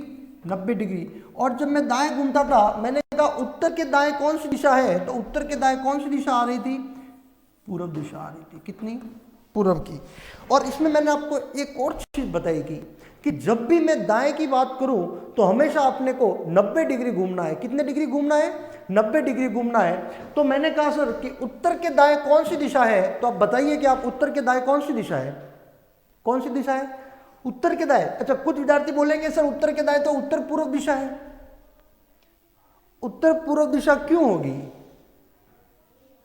90 डिग्री। और जब मैं दाएं घूमता था, मैंने कहा उत्तर के दाएं कौन सी दिशा है, तो उत्तर के दाएं कौन सी दिशा आ रही थी? पूर्व दिशा आ रही थी। कितनी? पूर्व की। और इसमें मैंने आपको एक और चीज बताई कि जब भी मैं दाएं की बात करूं तो हमेशा अपने को 90 डिग्री घूमना है। कितने डिग्री घूमना है? 90 डिग्री घूमना है। तो मैंने कहा सर कि उत्तर के दाएं कौन सी दिशा है, तो आप बताइए कि आप उत्तर के दाएं कौन सी दिशा है? कौन सी दिशा है? उत्तर के दाएं। अच्छा, कुछ विद्यार्थी बोलेंगे सर उत्तर के दाएं तो उत्तर पूर्व दिशा है। उत्तर पूर्व दिशा क्यों होगी?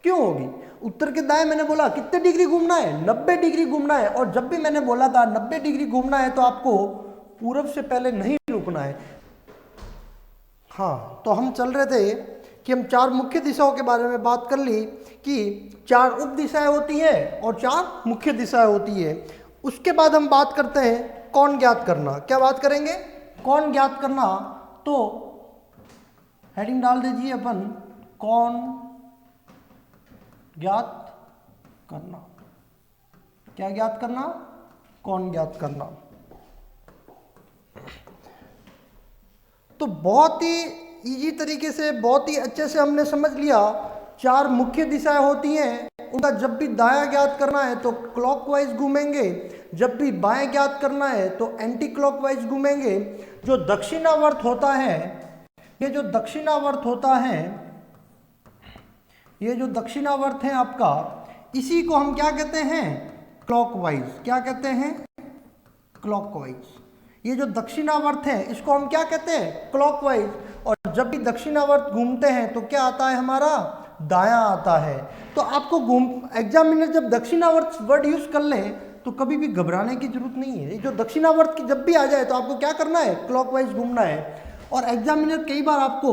क्यों होगी? उत्तर के दाएं मैंने बोला कितने डिग्री घूमना है? 90 डिग्री घूमना है। और जब भी मैंने बोला था 90 डिग्री घूमना है तो आपको पूर्व से पहले नहीं रुकना है। हाँ, तो हम चल रहे थे कि हम 4 मुख्य दिशाओं के बारे में बात कर ली कि 4 उप दिशाएं होती है और 4 मुख्य दिशाएं होती है। उसके बाद हम बात करते हैं कोण ज्ञात करना। क्या बात करेंगे? कोण ज्ञात करना। तो हेडिंग डाल दीजिए अपन, कोण ज्ञात करना। क्या ज्ञात करना? कोण ज्ञात करना। तो बहुत ही इजी तरीके से, बहुत ही अच्छे से हमने समझ लिया। 4 मुख्य दिशाएं होती हैं, उनका जब भी दायां ज्ञात करना है तो क्लॉकवाइज घूमेंगे, जब भी बाएं ज्ञात करना है तो एंटी क्लॉकवाइज घूमेंगे। जो दक्षिणावर्त होता है, ये जो दक्षिणावर्त होता है, ये जो दक्षिणावर्त है आपका, इसी को हम क्या कहते हैं? क्लॉकवाइज। क्या कहते हैं? क्लॉकवाइज। ये जो दक्षिणावर्त है इसको हम क्या कहते हैं? क्लॉकवाइज। और जब भी दक्षिणावर्त घूमते हैं तो क्या आता है हमारा? दायां आता है। तो आपको एग्जामिनर जब दक्षिणावर्त वर्ड यूज कर लें तो कभी भी घबराने की जरूरत नहीं है। जो दक्षिणावर्त की जब भी आ जाए तो आपको क्या करना है? क्लॉकवाइज घूमना है। और एग्जामिनर कई बार आपको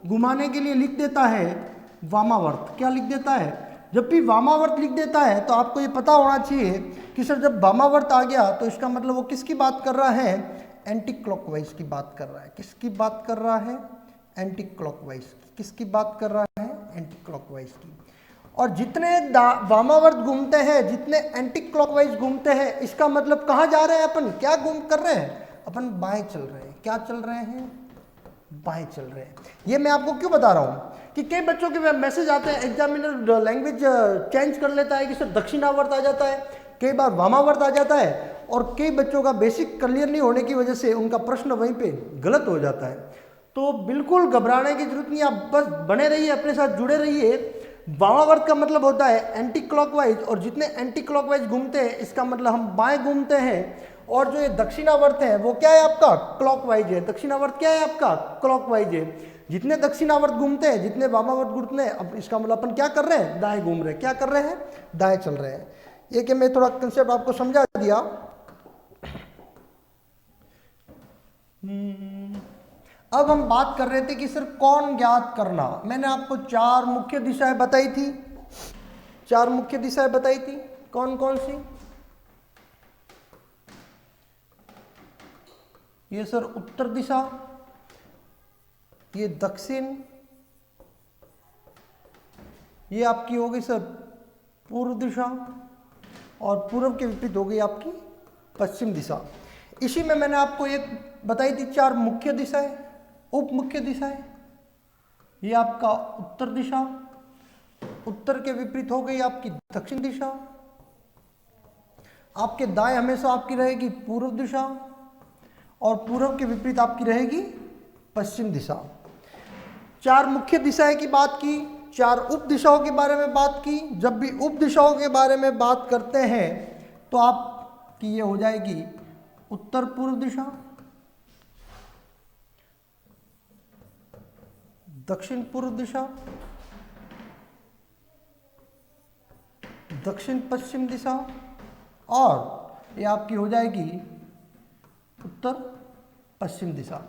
घुमाने के लिए लिख देता है वामावर्त। क्या लिख देता है? जब भी वामावर्त लिख देता है तो आपको ये पता होना चाहिए कि सर जब वामावर्त आ गया तो इसका मतलब वो किसकी बात कर रहा है? एंटी क्लॉकवाइज की बात कर रहा है। किसकी बात कर रहा है? Anti clockwise. किसकी बात कर रहा है? एंटी क्लॉकवाइज की। और जितने वामावर्त घूमते हैं, जितने एंटी क्लॉकवाइज घूमते हैं, इसका मतलब कहाँ जा रहे हैं अपन? क्या घूम कर रहे हैं? अपन बाएं चल रहे हैं। क्या चल रहे हैं? बाएं चल रहे हैं। ये मैं आपको क्यों बता रहा हूँ कि कई बच्चों के मैसेज आते हैं, एग्जामिनर लैंग्वेज चेंज कर लेता है कि सर दक्षिणावर्त आ जाता है, कई बार वामावर्त आ जाता है, और कई बच्चों का बेसिक क्लियर नहीं होने की वजह से उनका प्रश्न वहीं पे गलत हो जाता है। तो बिल्कुल घबराने की जरूरत नहीं, आप बस बने रहिए, अपने साथ जुड़े रहिए। वामावर्त का मतलब होता है एंटी क्लॉकवाइज, और जितने एंटी क्लॉकवाइज घूमते हैं इसका मतलब हम बाएं घूमते हैं। और जो ये दक्षिणावर्त है वो क्या है आपका? क्लॉकवाइज है। दक्षिणावर्त क्या है आपका? क्लॉकवाइज है। जितने दक्षिणावर्त घूमते हैं, जितने वामावर्त घूमते हैं, अब इसका मतलब अपन क्या कर रहे हैं? दाएं घूम रहे हैं। क्या कर रहे हैं? दाएं चल रहे हैं। ये कि मैं थोड़ा कंसेप्ट आपको समझा दिया। अब हम बात कर रहे थे कि सर कौन ज्ञात करना। मैंने आपको 4 मुख्य दिशाएं बताई थी। 4 मुख्य दिशाएं बताई थी। कौन कौन सी? ये सर उत्तर दिशा, ये दक्षिण, ये आपकी हो गई सर पूर्व दिशा, और पूर्व के विपरीत हो गई आपकी पश्चिम दिशा। इसी में मैंने आपको एक बताई थी 4 मुख्य दिशाएं, उप मुख्य दिशाएं। ये आपका उत्तर दिशा, उत्तर के विपरीत हो गई आपकी दक्षिण दिशा, आपके दाएं हमेशा आपकी रहेगी पूर्व दिशा, और पूर्व के विपरीत आपकी रहेगी पश्चिम दिशा। 4 मुख्य दिशाएं की बात की, 4 उप दिशाओं के बारे में बात की। जब भी उप दिशाओं के बारे में बात करते हैं तो आपकी ये हो जाएगी उत्तर पूर्व दिशा, दक्षिण पूर्व दिशा, दक्षिण पश्चिम दिशा, और ये आपकी हो जाएगी उत्तर पश्चिम दिशा।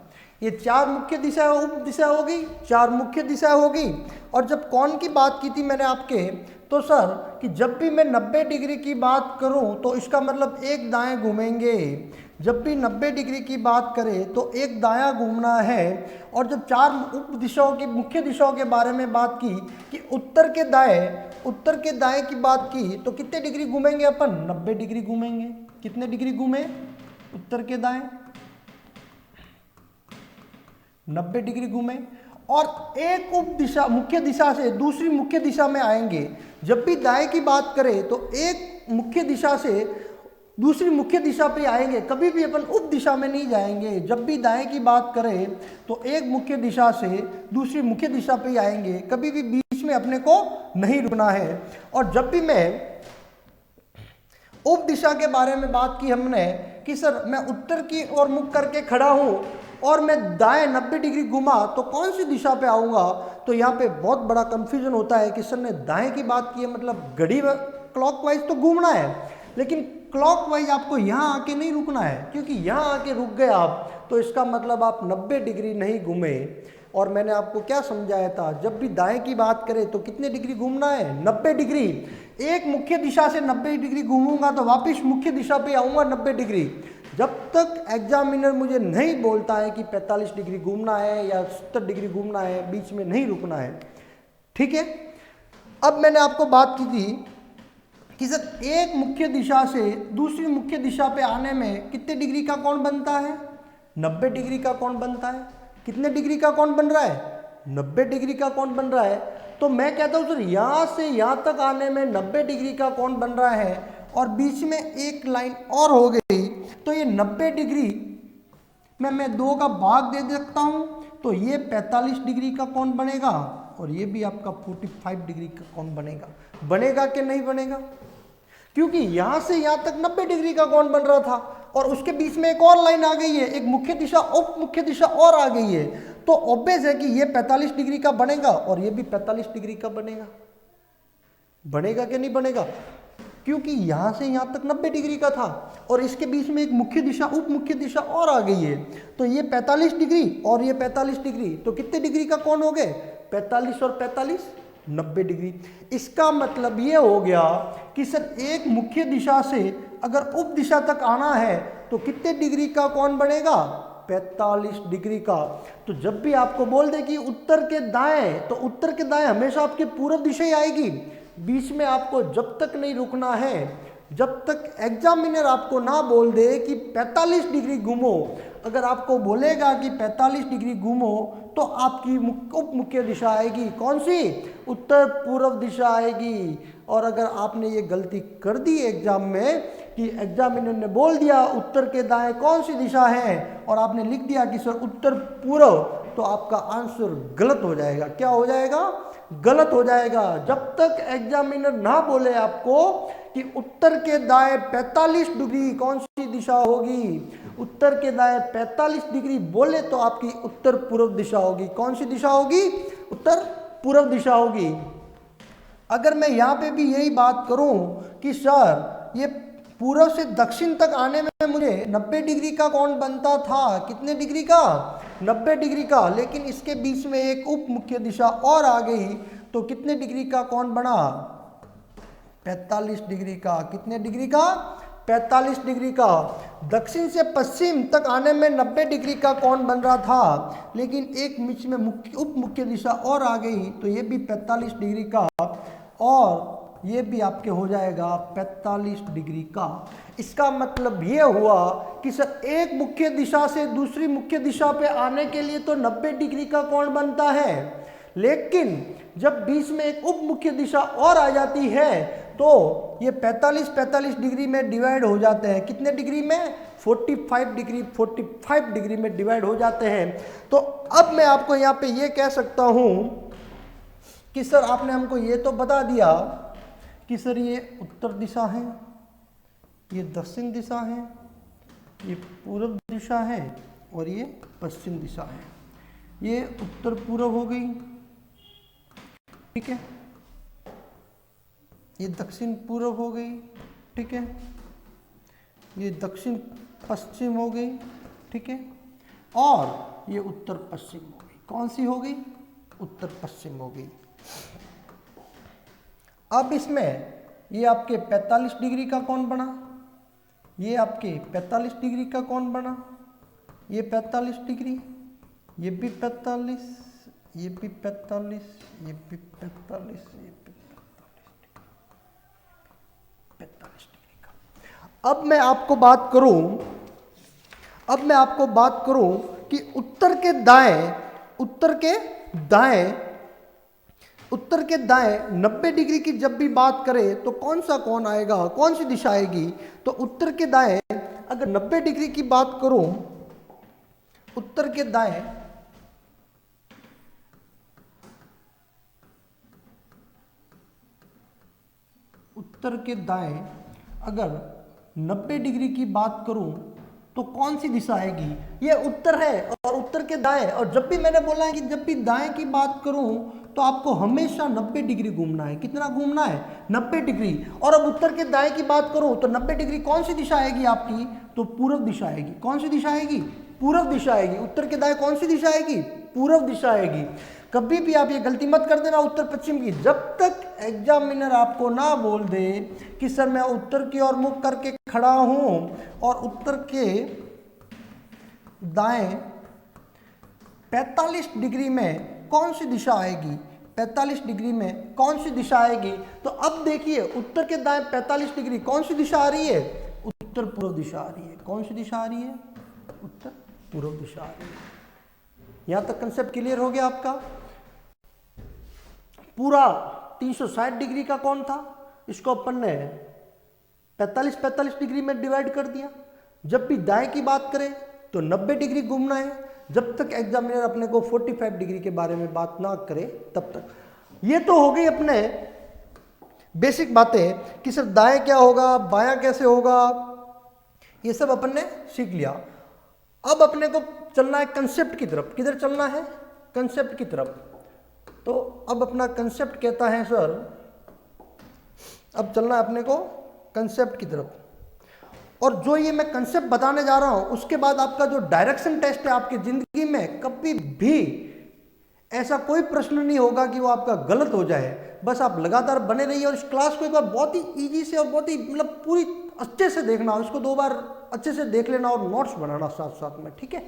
ये 4 मुख्य दिशा उप दिशा हो गई, 4 मुख्य दिशा हो गई। और जब कौन की बात की थी मैंने आपके, तो सर कि जब भी मैं 90 डिग्री की बात करूं तो इसका मतलब एक दाएं घूमेंगे। जब भी 90 डिग्री की बात करें तो एक दायां घूमना है। और जब 4 उप दिशाओं की मुख्य दिशाओं के बारे में बात की कि उत्तर के दाएं की बात की, तो कितने डिग्री घूमेंगे अपन? 90 डिग्री घूमेंगे। कितने डिग्री घूमे? उत्तर के दाएं 90 डिग्री घूमे। और एक उप दिशा मुख्य दिशा से दूसरी मुख्य दिशा में आएंगे। जब भी दाएं की बात करें तो एक मुख्य दिशा से दूसरी मुख्य दिशा पे आएंगे, कभी भी अपन उप दिशा में नहीं जाएंगे। जब भी दाएं की बात करें तो एक मुख्य दिशा से दूसरी मुख्य दिशा पे आएंगे, कभी भी बीच में अपने को नहीं रुकना है। और जब भी मैं उप दिशा के बारे में बात की हमने कि सर मैं उत्तर की ओर मुख करके खड़ा हूं और मैं दाएं 90 डिग्री घुमा तो कौन सी दिशा पे आऊँगा, तो यहाँ पे बहुत बड़ा कन्फ्यूजन होता है कि सर ने दाएं की बात की है, मतलब घड़ी क्लॉकवाइज तो घूमना है, लेकिन क्लॉकवाइज आपको यहाँ आके नहीं रुकना है, क्योंकि यहाँ आके रुक गए आप तो इसका मतलब आप 90 डिग्री नहीं घूमे। और मैंने आपको क्या समझाया था, जब भी दाएं की बात करें तो कितने डिग्री घूमना है? 90 डिग्री। एक मुख्य दिशा से 90 डिग्री घूमूंगा तो वापस मुख्य दिशा पे आऊँगा 90 डिग्री। जब तक एग्जामिनर मुझे नहीं बोलता है कि 45 डिग्री घूमना है या 70 डिग्री घूमना है, बीच में नहीं रुकना है। ठीक है। अब मैंने आपको बात की थी कि सर एक मुख्य दिशा से दूसरी मुख्य दिशा पे आने में कितने डिग्री का कोण बनता है? 90 डिग्री का कोण बनता है। कितने डिग्री का कोण बन रहा है? 90 डिग्री का कोण बन रहा है। तो मैं कहता हूँ सर यहाँ से यहाँ तक आने में 90 डिग्री का कोण बन रहा है और बीच में एक लाइन और हो गई, तो ये 90 डिग्री में मैं 2 का भाग दे सकता हूँ, तो ये 45 डिग्री का कोण बनेगा और ये भी आपका 45 डिग्री का कोण बनेगा। बनेगा कि नहीं बनेगा? क्योंकि यहाँ से यहाँ तक 90 डिग्री का कोण बन रहा था और उसके बीच में एक और लाइन आ गई है, एक मुख्य दिशा उप मुख्य दिशा और आ गई है, तो ऑब्वियस है कि ये 45 डिग्री का बनेगा और ये भी 45 डिग्री का बनेगा। बनेगा कि नहीं बनेगा? क्योंकि यहाँ से यहाँ तक 90 डिग्री का था और इसके बीच में एक मुख्य दिशा उप मुख्य दिशा और आ गई है, तो ये 45 डिग्री और ये 45 डिग्री, तो कितने डिग्री का कोण हो गए? 45 और 45 90 डिग्री। इसका मतलब ये हो गया कि सर एक मुख्य दिशा से अगर उप दिशा तक आना है तो कितने डिग्री का कोण बनेगा? 45 डिग्री का। तो जब भी आपको बोल दे कि उत्तर के दाएं, तो उत्तर के दाएं हमेशा आपके पूर्व दिशा ही आएगी। बीच में आपको जब तक नहीं रुकना है, जब तक एग्जामिनर आपको ना बोल दे कि 45 डिग्री घूमो। अगर आपको बोलेगा कि 45 डिग्री घूमो तो आपकी उप मुख्य दिशा आएगी कौन सी? उत्तर पूर्व दिशा आएगी। और अगर आपने ये गलती कर दी एग्जाम में कि एग्जामिनर ने बोल दिया उत्तर के दाएं कौन सी दिशा है और आपने लिख दिया कि सर उत्तर पूर्व, तो आपका आंसर गलत हो जाएगा। क्या हो जाएगा? गलत हो जाएगा। जब तक एग्जामिनर ना बोले आपको कि उत्तर के दाएं 45 डिग्री कौन सी दिशा होगी, उत्तर के दाएं 45 डिग्री बोले तो आपकी उत्तर पूर्व दिशा होगी। कौन सी दिशा होगी? उत्तर पूर्व दिशा होगी। अगर मैं यहाँ पे भी यही बात करूँ कि सर ये पूर्व से दक्षिण तक आने में मुझे 90 डिग्री का कोण बनता था, कितने डिग्री का? 90 डिग्री का, लेकिन इसके बीच में एक उप मुख्य दिशा और आ गई, तो कितने डिग्री का कोण बना? 45 डिग्री का। कितने डिग्री का? 45 डिग्री का। दक्षिण से पश्चिम तक आने में 90 डिग्री का कोण बन रहा था, लेकिन एक बीच में उप मुख्य दिशा और आ गई, तो ये भी 45 डिग्री का और ये भी आपके हो जाएगा 45 डिग्री का। इसका मतलब ये हुआ कि सर एक मुख्य दिशा से दूसरी मुख्य दिशा पे आने के लिए तो 90 डिग्री का कोण बनता है, लेकिन जब बीच में एक उप मुख्य दिशा और आ जाती है तो ये 45 डिग्री में डिवाइड हो जाते हैं। कितने डिग्री में? 45 डिग्री में डिवाइड हो जाते हैं। तो अब मैं आपको यहाँ पे ये कह सकता हूँ कि सर आपने हमको ये तो बता दिया कि सर ये उत्तर दिशा है, ये दक्षिण दिशा है, ये पूर्व दिशा है और ये पश्चिम दिशा है। ये उत्तर पूर्व हो गई, ठीक है, ये दक्षिण पूर्व हो गई, ठीक है, ये दक्षिण पश्चिम हो गई, ठीक है, और ये उत्तर पश्चिम हो गई। कौन सी हो गई? उत्तर पश्चिम हो गई। अब इसमें ये आपके 45 डिग्री का कोण बना, ये आपके 45 डिग्री का कोण बना, ये 45 डिग्री, ये भी 45, ये भी 45, ये भी 45, ये भी 45 डिग्री का। अब मैं आपको बात करूं कि उत्तर के दाएं 90 डिग्री की जब भी बात करें तो कौन सा कोण आएगा, कौन सी दिशा आएगी? तो उत्तर के दाएं अगर 90 डिग्री की बात करूं, उत्तर के दाएं अगर 90 डिग्री की बात करूं तो कौन सी दिशा आएगी? ये उत्तर है और उत्तर के दाएं। और जब भी मैंने बोला है कि जब भी दाएं की बात करूं तो आपको हमेशा 90 डिग्री घूमना है। कितना घूमना है? 90 डिग्री। और अब उत्तर के दाएं की बात करूं तो 90 डिग्री कौन सी दिशा आएगी आपकी? तो पूर्व दिशा आएगी। कौन सी दिशा आएगी? पूर्व दिशा आएगी। उत्तर के दाएं कौन सी दिशा आएगी? पूर्व दिशा आएगी। कभी भी आप ये गलती मत कर देना उत्तर पश्चिम की। जब तक एग्जामिनर आपको ना बोल दे कि सर मैं उत्तर की ओर मुख करके खड़ा हूं और उत्तर के दाएं 45 डिग्री में कौन सी दिशा आएगी, 45 डिग्री में कौन सी दिशा आएगी, तो अब देखिए उत्तर के दाएं 45 डिग्री कौन सी दिशा आ रही है? उत्तर पूर्व दिशा आ रही है। कौन सी दिशा आ रही है? उत्तर पूर्व दिशा आ रही है। यहां तक कंसेप्ट क्लियर हो गया आपका। पूरा 360 डिग्री का कौन था, इसको अपन ने 45 डिग्री में डिवाइड कर दिया। जब भी दाएं की बात करें तो 90 डिग्री घूमना है, जब तक एग्जामिनर अपने को 45 डिग्री के बारे में बात ना करे तब तक। ये तो हो गई अपने बेसिक बातें कि सर दाएं क्या होगा, बायां कैसे होगा, ये सब अपन ने सीख लिया। अब अपने को चलना है कंसेप्ट की तरफ। किधर चलना है, कंसेप्ट की तरफ। तो अब अपना कंसेप्ट कहता है सर, अब चलना है अपने को कंसेप्ट की तरफ। और जो ये मैं कंसेप्ट बताने जा रहा हूं उसके बाद आपका जो डायरेक्शन टेस्ट है, आपकी जिंदगी में कभी भी ऐसा कोई प्रश्न नहीं होगा कि वो आपका गलत हो जाए। बस आप लगातार बने रहिए और इस क्लास को एक बार बहुत ही इजी से और बहुत ही मतलब पूरी अच्छे से देखना, इसको 2 बार अच्छे से देख लेना और नोट्स बनाना साथ साथ में, ठीक है।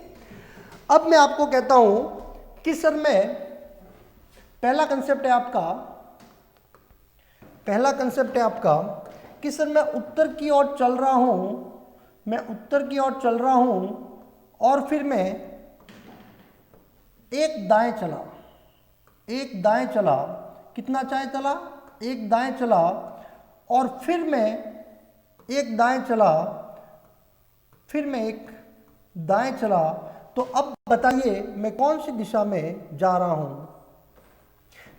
अब मैं आपको कहता हूं कि सर मैं पहला कंसेप्ट है आपका कि सर मैं उत्तर की ओर चल रहा हूं, और फिर मैं एक दाएं चला, कितना चाहे चला, एक दाएं चला, और फिर मैं एक दाएं चला, तो अब बताइए मैं कौन सी दिशा में जा रहा हूं।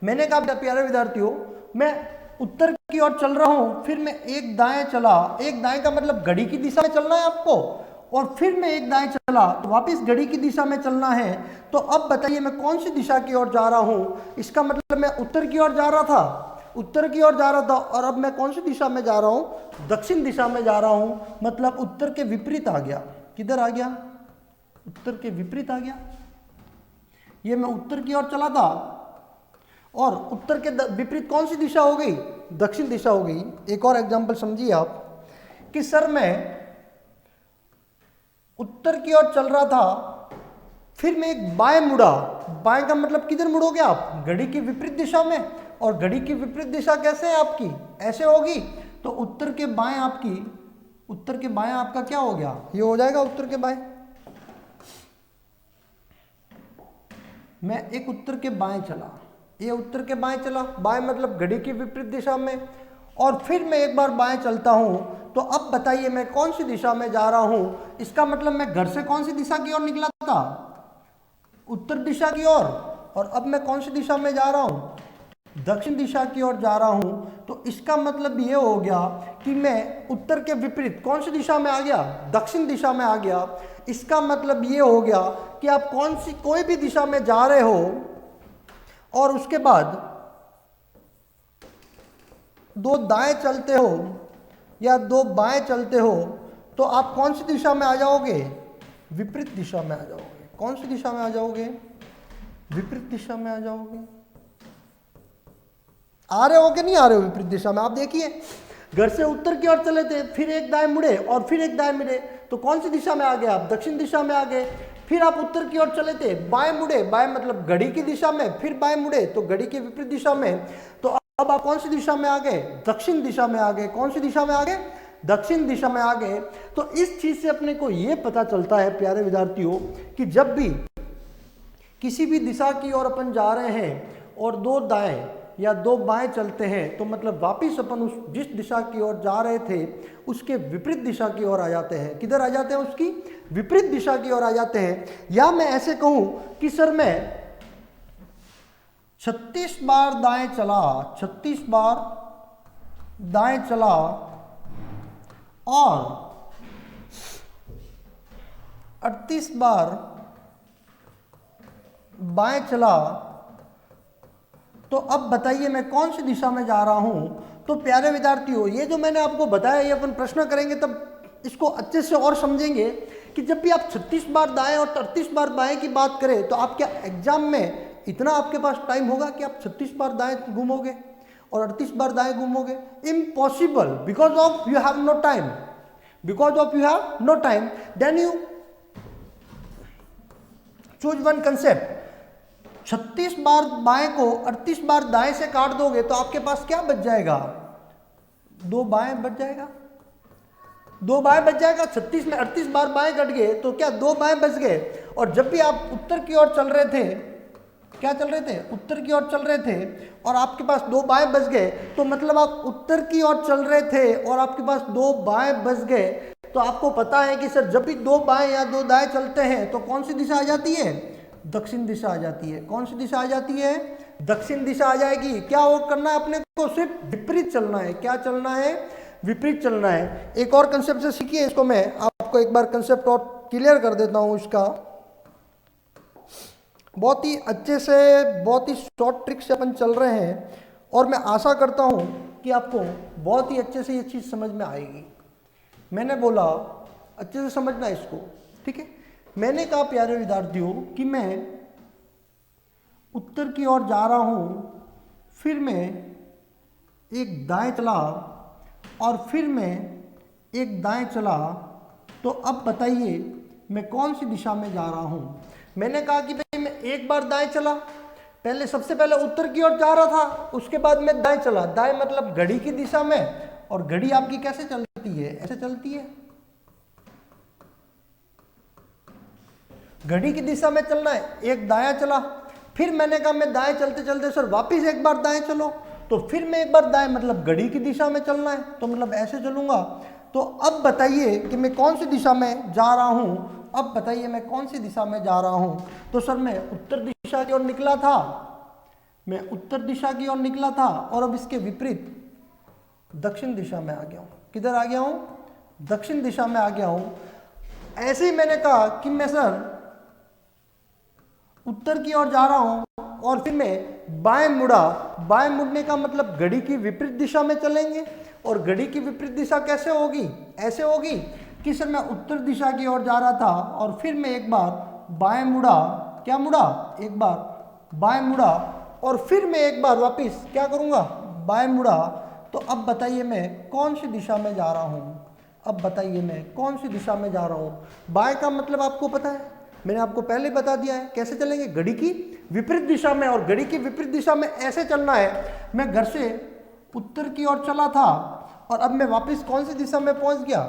मैंने कहा प्यारे विद्यार्थियों, मैं उत्तर की ओर चल रहा हूं, फिर मैं एक दाएं चला, एक दाएं का मतलब घड़ी की दिशा में चलना है आपको, और फिर मैं एक दाएं चला तो वापस घड़ी की दिशा में चलना है। तो अब बताइए मैं कौन सी दिशा की ओर जा रहा हूं। इसका मतलब मैं उत्तर की ओर जा रहा था, और अब मैं कौन सी दिशा में जा रहा हूं, दक्षिण दिशा में जा रहा हूं। मतलब उत्तर के विपरीत आ गया। किधर आ गया, उत्तर के विपरीत आ गया। ये मैं उत्तर की ओर चला था और उत्तर के विपरीत कौन सी दिशा हो गई, दक्षिण दिशा हो गई। एक और एग्जांपल समझिए आप कि सर मैं उत्तर की ओर चल रहा था, फिर मैं एक बाएं मुड़ा। बाएं का मतलब किधर मुड़ोगे आप, घड़ी की विपरीत दिशा में। और घड़ी की विपरीत दिशा कैसे है आपकी, ऐसे होगी। तो उत्तर के बाएं आपका क्या हो गया, ये हो जाएगा उत्तर के बाएं। मैं एक उत्तर के बाएं चला, ये उत्तर के बाएं चला, बाएं मतलब घड़ी की विपरीत दिशा में, और फिर मैं एक बार बाएं चलता हूं। तो अब बताइए मैं कौन सी दिशा में जा रहा हूं। इसका मतलब मैं घर से कौन सी दिशा की ओर निकला था, उत्तर दिशा की ओर, और अब मैं कौन सी दिशा में जा रहा हूं, दक्षिण दिशा की ओर जा रहा हूं। तो इसका मतलब ये हो गया कि मैं उत्तर के विपरीत कौन सी दिशा में आ गया, दक्षिण दिशा में आ गया। इसका मतलब ये हो गया कि आप कोई भी दिशा में जा रहे हो और उसके बाद 2 दाएं चलते हो या 2 बाएं चलते हो, तो आप कौन सी दिशा में आ जाओगे, विपरीत दिशा में आ जाओगे। कौन सी दिशा में आ जाओगे, विपरीत दिशा में आ जाओगे। आ रहे हो कि नहीं आ रहे हो विपरीत दिशा में। आप देखिए घर से उत्तर की ओर चले थे, फिर एक दाएं मुड़े और फिर एक दाएं मुड़े, तो कौन सी दिशा में आ गए आप, दक्षिण दिशा में आ गए। फिर आप उत्तर की ओर चले थे, बाएं मुड़े, बाएं मतलब घड़ी की दिशा में, फिर बाएं मुड़े तो घड़ी की विपरीत दिशा में। तो अब आप कौन सी दिशा में आ गए, दक्षिण दिशा में आ गए। कौन सी दिशा में आ गए, दक्षिण दिशा में आ गए। तो इस चीज से अपने को यह पता चलता है प्यारे विद्यार्थियों कि जब भी किसी भी दिशा की ओर अपन जा रहे हैं और 2 दाएं या 2 बाएं चलते हैं, तो मतलब वापिस अपन उस जिस दिशा की ओर जा रहे थे उसके विपरीत दिशा की ओर आ जाते हैं। किधर आ जाते हैं, उसकी विपरीत दिशा की ओर आ जाते हैं। या मैं ऐसे कहूं कि सर मैं 36 बार दाएं चला, 36 बार दाएं चला और 38 बार बाएं चला, तो अब बताइए मैं कौन सी दिशा में जा रहा हूं। तो प्यारे विद्यार्थियों, ये जो मैंने आपको बताया ये अपन प्रश्न करेंगे तब इसको अच्छे से और समझेंगे कि जब भी आप 36 बार दाएं और 38 बार बाएं की बात करें तो आप क्या एग्जाम में इतना आपके पास टाइम होगा कि आप 36 बार दाएं घूमोगे और 38 बार दाएं घूमोगे। Impossible, because of you have no time, then you choose one concept. 36 बार बाएं को 38 बार दाएं से काट दोगे तो आपके पास क्या बच जाएगा, 2 बाएं बच जाएगा, 2 बाएं बच जाएगा। 36 में 38 बार बाएं कट गए तो क्या 2 बाएं बच गए। और जब भी आप उत्तर की ओर चल रहे थे, क्या चल रहे थे, उत्तर की ओर चल रहे थे और आपके पास 2 बाएं बच गए, तो मतलब आप उत्तर की ओर चल रहे थे और आपके पास 2 बाएं बच गए, तो आपको पता है कि सर जब भी 2 बाएं या 2 दाएं चलते हैं तो कौन सी दिशा आ जाती है, दक्षिण दिशा आ जाती है। कौन सी दिशा आ जाती है, दक्षिण दिशा आ जाएगी। क्या वो करना है अपने को, सिर्फ विपरीत चलना है। क्या चलना है, विपरीत चलना है। एक और कंसेप्ट से सीखिए, इसको मैं आपको एक बार कंसेप्ट और क्लियर कर देता हूं इसका, बहुत ही अच्छे से, बहुत ही शॉर्ट ट्रिक से अपन चल रहे हैं और मैं आशा करता हूं कि आपको बहुत ही अच्छे से ये चीज़ समझ में आएगी। मैंने बोला अच्छे से समझना इसको, ठीक है। मैंने कहा प्यारे विद्यार्थियों कि मैं उत्तर की ओर जा रहा हूं, फिर मैं एक दाएं चला और फिर मैं एक दाएं चला, तो अब बताइए मैं कौन सी दिशा में जा रहा हूं। मैंने कहा कि भाई मैं एक बार दाएं चला, पहले सबसे पहले उत्तर की ओर जा रहा था, उसके बाद मैं दाएं चला। दाएं मतलब घड़ी की दिशा में, और घड़ी आपकी कैसे चलती है, ऐसे चलती है। घड़ी की दिशा में चलना है, एक दायां चला, फिर मैंने कहा मैं दाएं चलते चलते सर वापिस एक बार दाएं चलो, तो फिर मैं एक बार दाएं, मतलब घड़ी की दिशा में चलना है, तो मतलब ऐसे चलूंगा। तो अब बताइए कि मैं कौन सी दिशा में जा रहा हूं, अब बताइए मैं कौन सी दिशा में जा रहा हूं। तो सर मैं उत्तर दिशा की ओर निकला था, मैं उत्तर दिशा की ओर निकला था और अब इसके विपरीत दक्षिण दिशा में आ गया हूं। किधर आ गया हूं, दक्षिण दिशा में आ गया हूं। ऐसे ही मैंने कहा कि मैं सर उत्तर की ओर जा रहा हूं और फिर मैं बाएं मुड़ा। बाएं मुड़ने का मतलब घड़ी की विपरीत दिशा में चलेंगे, और घड़ी की विपरीत दिशा कैसे होगी, ऐसे होगी कि सर मैं उत्तर दिशा की ओर जा रहा था और फिर मैं एक बार बाएं मुड़ा। क्या मुड़ा, एक बार बाएं मुड़ा और फिर मैं एक बार वापस क्या करूंगा, बाएं मुड़ा। तो अब बताइए मैं कौन सी दिशा में जा रहा हूं, अब बताइए मैं कौन सी दिशा में जा रहा हूं। बाएं का मतलब आपको पता है, मैंने आपको पहले बता दिया है कैसे चलेंगे, घड़ी की विपरीत दिशा में, और घड़ी की विपरीत दिशा में ऐसे चलना है। मैं घर से उत्तर की ओर चला था और अब मैं वापस कौन सी दिशा में पहुंच गया,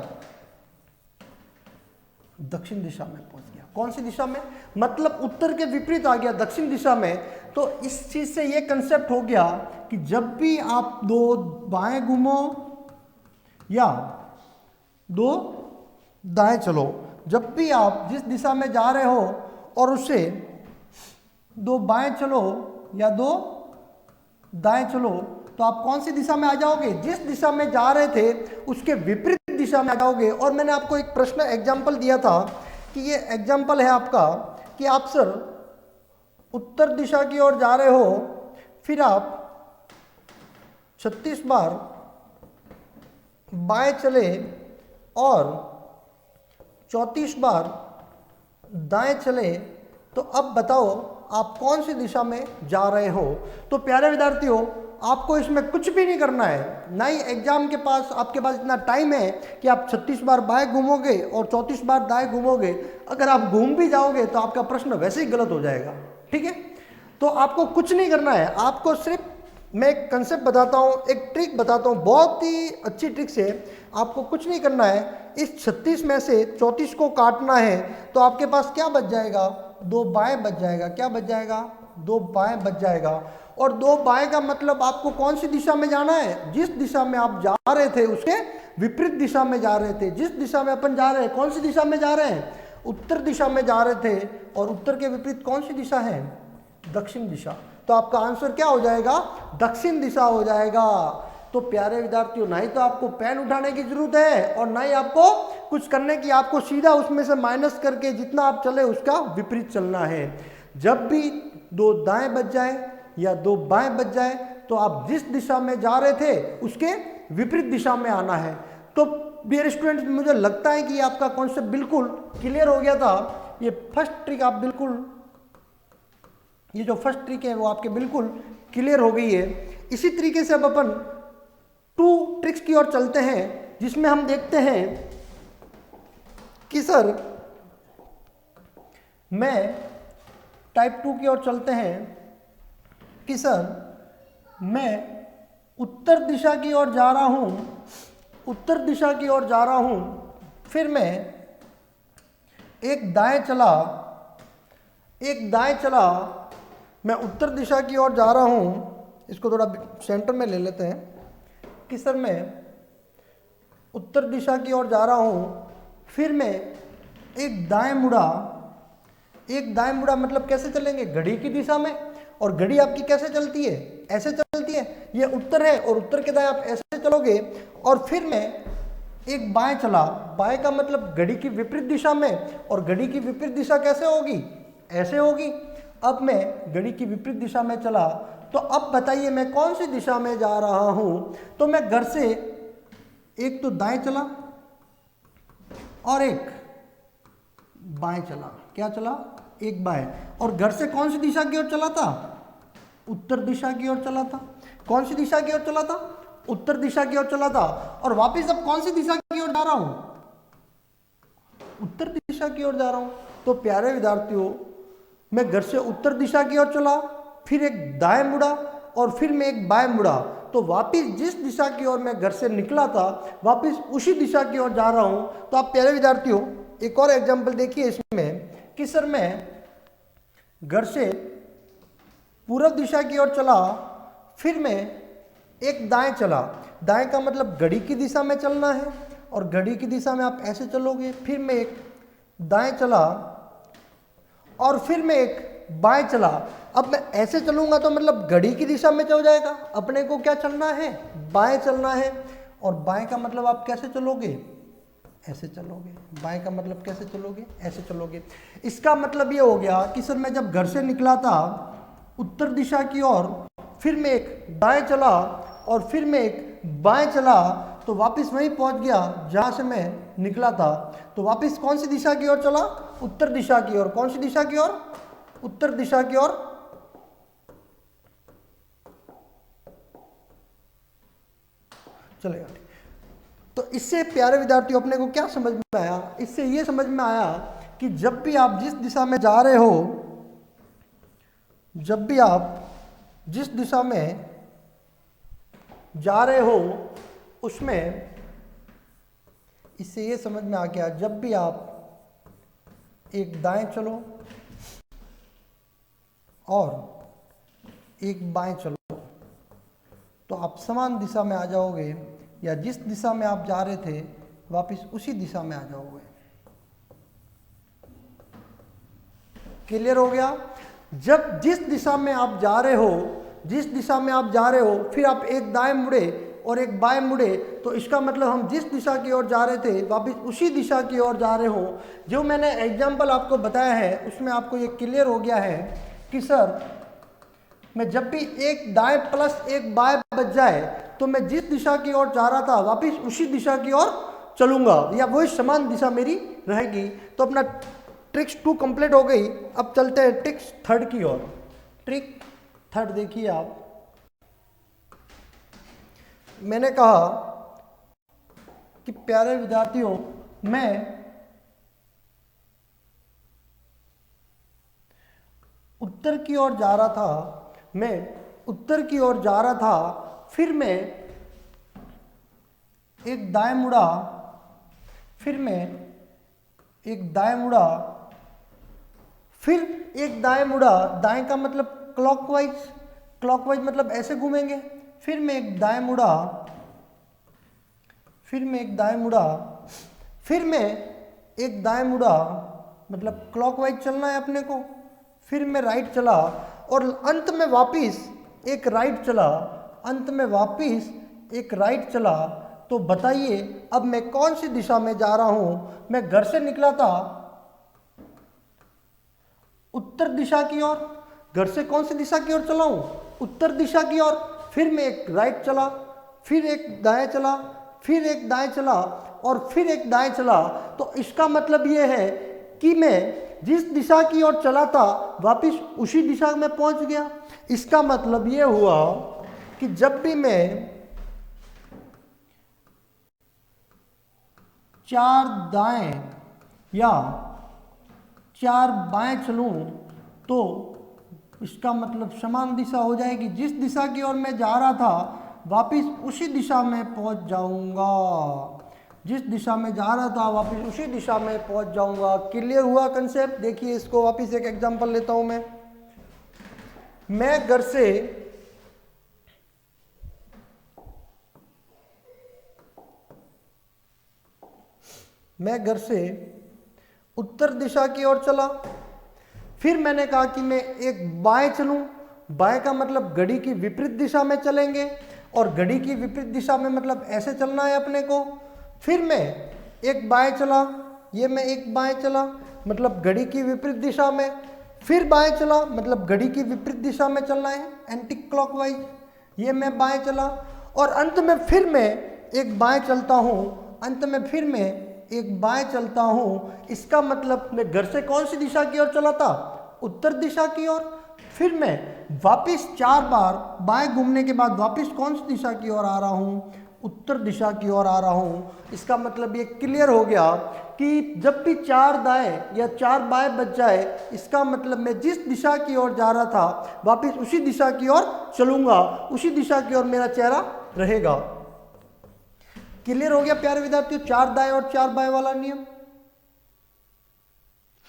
दक्षिण दिशा में पहुंच गया। कौन सी दिशा में, मतलब उत्तर के विपरीत आ गया, दक्षिण दिशा में। तो इस चीज से ये कंसेप्ट हो गया कि जब भी आप 2 बाएं घूमो या 2 दाएं चलो, जब भी आप जिस दिशा में जा रहे हो और उससे 2 बाएं चलो या 2 दाएं चलो, तो आप कौन सी दिशा में आ जाओगे, जिस दिशा में जा रहे थे उसके विपरीत दिशा में आ जाओगे। और मैंने आपको एक प्रश्न एग्जाम्पल दिया था कि ये एग्जाम्पल है आपका कि आप सर उत्तर दिशा की ओर जा रहे हो, फिर आप 36 बार बाएं चले और 34 बार दाएं चले, तो अब बताओ आप कौन सी दिशा में जा रहे हो। तो प्यारे विद्यार्थियों, आपको इसमें कुछ भी नहीं करना है, ना ही एग्जाम के पास आपके पास इतना टाइम है कि आप 36 बार बाएं घूमोगे और 34 बार दाएं घूमोगे। अगर आप घूम भी जाओगे तो आपका प्रश्न वैसे ही गलत हो जाएगा, ठीक है। तो आपको कुछ नहीं करना है, आपको सिर्फ मैं एक कंसेप्ट बताता हूँ, एक ट्रिक बताता हूँ, बहुत ही अच्छी ट्रिक से। आपको कुछ नहीं करना है, इस 36 में से 34 को काटना है, तो आपके पास क्या बच जाएगा, 2 बाएं बच जाएगा। क्या बच जाएगा, 2 बाएं बच जाएगा। और 2 बाएं का मतलब आपको कौन सी दिशा में जाना है, जिस दिशा में आप जा रहे थे उसके विपरीत दिशा में जा रहे थे। जिस दिशा में अपन जा रहे हैं, कौन सी दिशा में जा रहे हैं, उत्तर दिशा में जा रहे थे, और उत्तर के विपरीत कौन सी दिशा है, दक्षिण दिशा। तो आपका आंसर क्या हो जाएगा, दक्षिण दिशा हो जाएगा। तो प्यारे विद्यार्थियों, ना ही तो आपको पेन उठाने की जरूरत है और ना ही आपको कुछ करने की, आपको सीधा उसमें से माइनस करके जितना आप चले उसका विपरीत चलना है। जब भी 2 दाएं बच जाए या 2 बाएं बच जाए, तो आप जिस दिशा में जा रहे थे उसके विपरीत दिशा में आना है। तो डियर स्टूडेंट, मुझे लगता है कि आपका कॉन्सेप्ट बिल्कुल क्लियर हो गया था। ये फर्स्ट ट्रिक आप बिल्कुल, ये जो फर्स्ट ट्रिक है वो आपके बिल्कुल क्लियर हो गई है। इसी तरीके से अब अपन 2 ट्रिक्स की ओर चलते हैं, जिसमें हम देखते हैं कि सर मैं टाइप 2 की ओर चलते हैं कि सर मैं उत्तर दिशा की ओर जा रहा हूं, उत्तर दिशा की ओर जा रहा हूं, फिर मैं एक दाएं चला एक दाएं चला, मैं उत्तर दिशा की ओर जा रहा हूँ, इसको थोड़ा सेंटर में ले लेते हैं कि सर मैं उत्तर दिशा की ओर जा रहा हूँ, फिर मैं एक दाएं मुड़ा, एक दाएं मुड़ा मतलब कैसे चलेंगे, घड़ी की दिशा में। और घड़ी आपकी कैसे चलती है, ऐसे चलती है, ये उत्तर है और उत्तर के दाएं आप ऐसे चलोगे। और फिर मैं एक बाएं चला, बाएं का मतलब घड़ी की विपरीत दिशा में, और घड़ी की विपरीत दिशा कैसे होगी, ऐसे होगी। अब मैं घड़ी की विपरीत दिशा में चला, तो अब बताइए मैं कौन सी दिशा में जा रहा हूं। तो मैं घर से एक तो दाएं चला और एक बाएं चला, क्या चला, एक बाएं। और घर से कौन सी दिशा की ओर चला था, उत्तर दिशा की ओर चला था। कौन सी दिशा की ओर चला था, उत्तर दिशा की ओर चला था। और वापस अब कौन सी दिशा की ओर जा रहा हूं, उत्तर दिशा की ओर जा रहा हूं। तो प्यारे विद्यार्थियों, मैं घर से उत्तर दिशा की ओर चला, फिर एक दाएं मुड़ा और फिर मैं एक बाएं मुड़ा, तो वापस जिस दिशा की ओर मैं घर से निकला था वापस उसी दिशा की ओर जा रहा हूं। तो आप प्यारे विद्यार्थियों एक और एग्जाम्पल देखिए इसमें कि सर मैं घर से पूर्व दिशा की ओर चला, फिर मैं एक दाएं चला, दाएं का मतलब घड़ी की दिशा में चलना है, और घड़ी की दिशा में आप ऐसे चलोगे। फिर मैं एक दाएं चला और फिर मैं एक बाएं चला। अब मैं ऐसे चलूंगा तो मतलब घड़ी की दिशा में चल जाएगा, अपने को क्या चलना है, बाएं चलना है। और बाएं का मतलब आप कैसे चलोगे, ऐसे चलोगे। बाएं का मतलब कैसे चलोगे, ऐसे चलोगे। इसका मतलब ये हो गया कि सर मैं जब घर से निकला था उत्तर दिशा की ओर, फिर मैं एक दाएं चला और फिर मैं एक बाएं चला, तो वापस वहीं पहुंच गया जहां से मैं निकला था। तो वापस कौन सी दिशा की ओर चला, उत्तर दिशा की ओर। कौन सी दिशा की ओर, उत्तर दिशा की ओर। चलेगा। तो इससे प्यारे विद्यार्थियों अपने को क्या समझ में आया, इससे ये समझ में आया कि जब भी आप जिस दिशा में जा रहे हो, जब भी आप जिस दिशा में जा रहे हो उसमें, इससे ये समझ में आ गया जब भी आप एक दाएं चलो और एक बाएं चलो तो आप समान दिशा में आ जाओगे, या जिस दिशा में आप जा रहे थे वापस उसी दिशा में आ जाओगे। क्लियर हो गया। जब जिस दिशा में आप जा रहे हो, जिस दिशा में आप जा रहे हो, फिर आप एक दाएं मुड़े और एक बाएं मुड़े, तो इसका मतलब हम जिस दिशा की ओर जा रहे थे वापस उसी दिशा की ओर जा रहे हो। जो मैंने एग्जाम्पल आपको बताया है उसमें आपको ये क्लियर हो गया है कि सर मैं जब भी एक दाएं प्लस एक बाएं बच जाए तो मैं जिस दिशा की ओर जा रहा था वापस उसी दिशा की ओर चलूंगा, या वही समान दिशा मेरी रहेगी। तो अपना ट्रिक्स 2 कंप्लीट हो गई। अब चलते हैं ट्रिक्स 3 की ओर। ट्रिक 3 देखिए आप, मैंने कहा कि प्यारे विद्यार्थियों मैं उत्तर की ओर जा रहा था, मैं उत्तर की ओर जा रहा था, फिर मैं एक दाएं मुड़ा, फिर मैं एक दाएं मुड़ा, फिर एक दाएं मुड़ा, दाएं का मतलब क्लॉकवाइज, क्लॉकवाइज मतलब ऐसे घूमेंगे। फिर मैं एक दाएं मुड़ा, फिर मैं एक दाएं मुड़ा, फिर मैं एक दाएं मुड़ा, मतलब क्लॉकवाइज चलना है अपने को। फिर मैं राइट चला और अंत में वापस एक राइट चला, अंत में वापस एक राइट चला। तो बताइए अब मैं कौन सी दिशा में जा रहा हूं। मैं घर से निकला था उत्तर दिशा की ओर, घर से कौन सी दिशा की ओर चला हूं, उत्तर दिशा की ओर। फिर मैं एक राइट चला, फिर एक दाएं चला, फिर एक दाएं चला और फिर एक दाएं चला। तो इसका मतलब ये है कि मैं जिस दिशा की ओर चला था वापस उसी दिशा में पहुंच गया। इसका मतलब ये हुआ कि जब भी मैं 4 दाएं या 4 बाएं चलूं तो इसका मतलब समान दिशा हो जाएगी। जिस दिशा की ओर मैं जा रहा था वापस उसी दिशा में पहुंच जाऊंगा, जिस दिशा में जा रहा था वापस उसी दिशा में पहुंच जाऊंगा। क्लियर हुआ कंसेप्ट? देखिए इसको वापस एक एग्जांपल लेता हूं मैं घर से उत्तर दिशा की ओर चला। फिर मैंने कहा कि मैं एक बाएं चलूं। बाएं का मतलब घड़ी की विपरीत दिशा में चलेंगे, और घड़ी की विपरीत दिशा में मतलब ऐसे चलना है अपने को। फिर मैं एक बाएं चला, ये मैं एक बाएं चला मतलब घड़ी की विपरीत दिशा में। फिर बाएं चला मतलब घड़ी की विपरीत दिशा में चलना है, एंटी क्लॉकवाइज। ये मैं बाएं चला, और अंत में फिर मैं एक बाएं चलता हूँ। अंत में फिर मैं एक बाएं चलता हूँ। इसका मतलब मैं घर से कौन सी दिशा की ओर चला था? उत्तर दिशा की ओर। फिर मैं वापस 4 बार बाएं घूमने के बाद वापस कौन सी दिशा की ओर आ रहा हूँ? उत्तर दिशा की ओर आ रहा हूँ। इसका मतलब ये क्लियर हो गया कि जब भी 4 दाएं या 4 बाएं बच जाए, इसका मतलब मैं जिस दिशा की ओर जा रहा था वापस उसी दिशा की ओर चलूंगा, उसी दिशा की ओर मेरा चेहरा रहेगा। क्लियर हो गया प्यारे विद्यार्थियों? 4 दाएं और 4 बाएं वाला नियम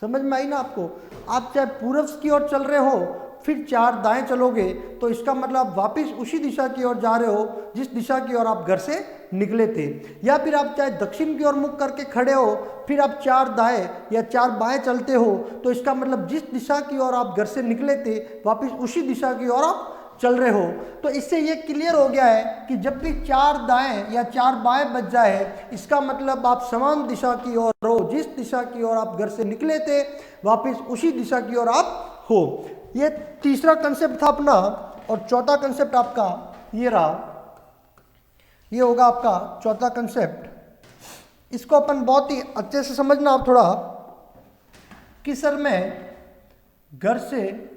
समझ में आई ना आपको? आप चाहे पूर्व की ओर चल रहे हो फिर 4 दाएं चलोगे तो इसका मतलब आप वापस उसी दिशा की ओर जा रहे हो जिस दिशा की ओर आप घर से निकले थे। या फिर आप चाहे दक्षिण की ओर मुख करके खड़े हो फिर आप 4 दाएं या 4 बाएं चलते हो तो इसका मतलब जिस दिशा की ओर आप घर से निकले थे वापस उसी दिशा की ओर आप चल रहे हो। तो इससे ये क्लियर हो गया है कि जब भी 4 दाएं या 4 बाएं बच जाए, इसका मतलब आप समान दिशा की ओर हो। जिस दिशा की ओर आप घर से निकले थे वापस उसी दिशा की ओर आप हो। ये तीसरा कंसेप्ट था अपना, और चौथा कंसेप्ट आपका ये रहा। ये होगा आपका चौथा कंसेप्ट। इसको अपन बहुत ही अच्छे से समझना आप थोड़ा कि सर मैं घर से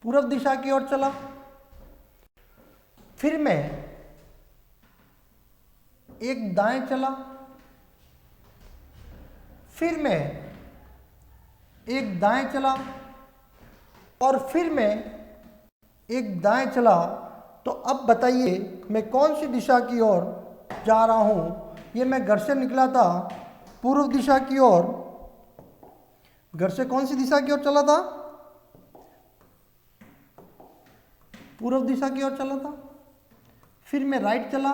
पूर्व दिशा की ओर चला, फिर मैं एक दाएं चला, फिर मैं एक दाएं चला, और फिर मैं एक दाएं चला। तो अब बताइए मैं कौन सी दिशा की ओर जा रहा हूं? ये मैं घर से निकला था पूर्व दिशा की ओर। घर से कौन सी दिशा की ओर चला था? पूर्व दिशा की ओर चला था। फिर मैं राइट चला,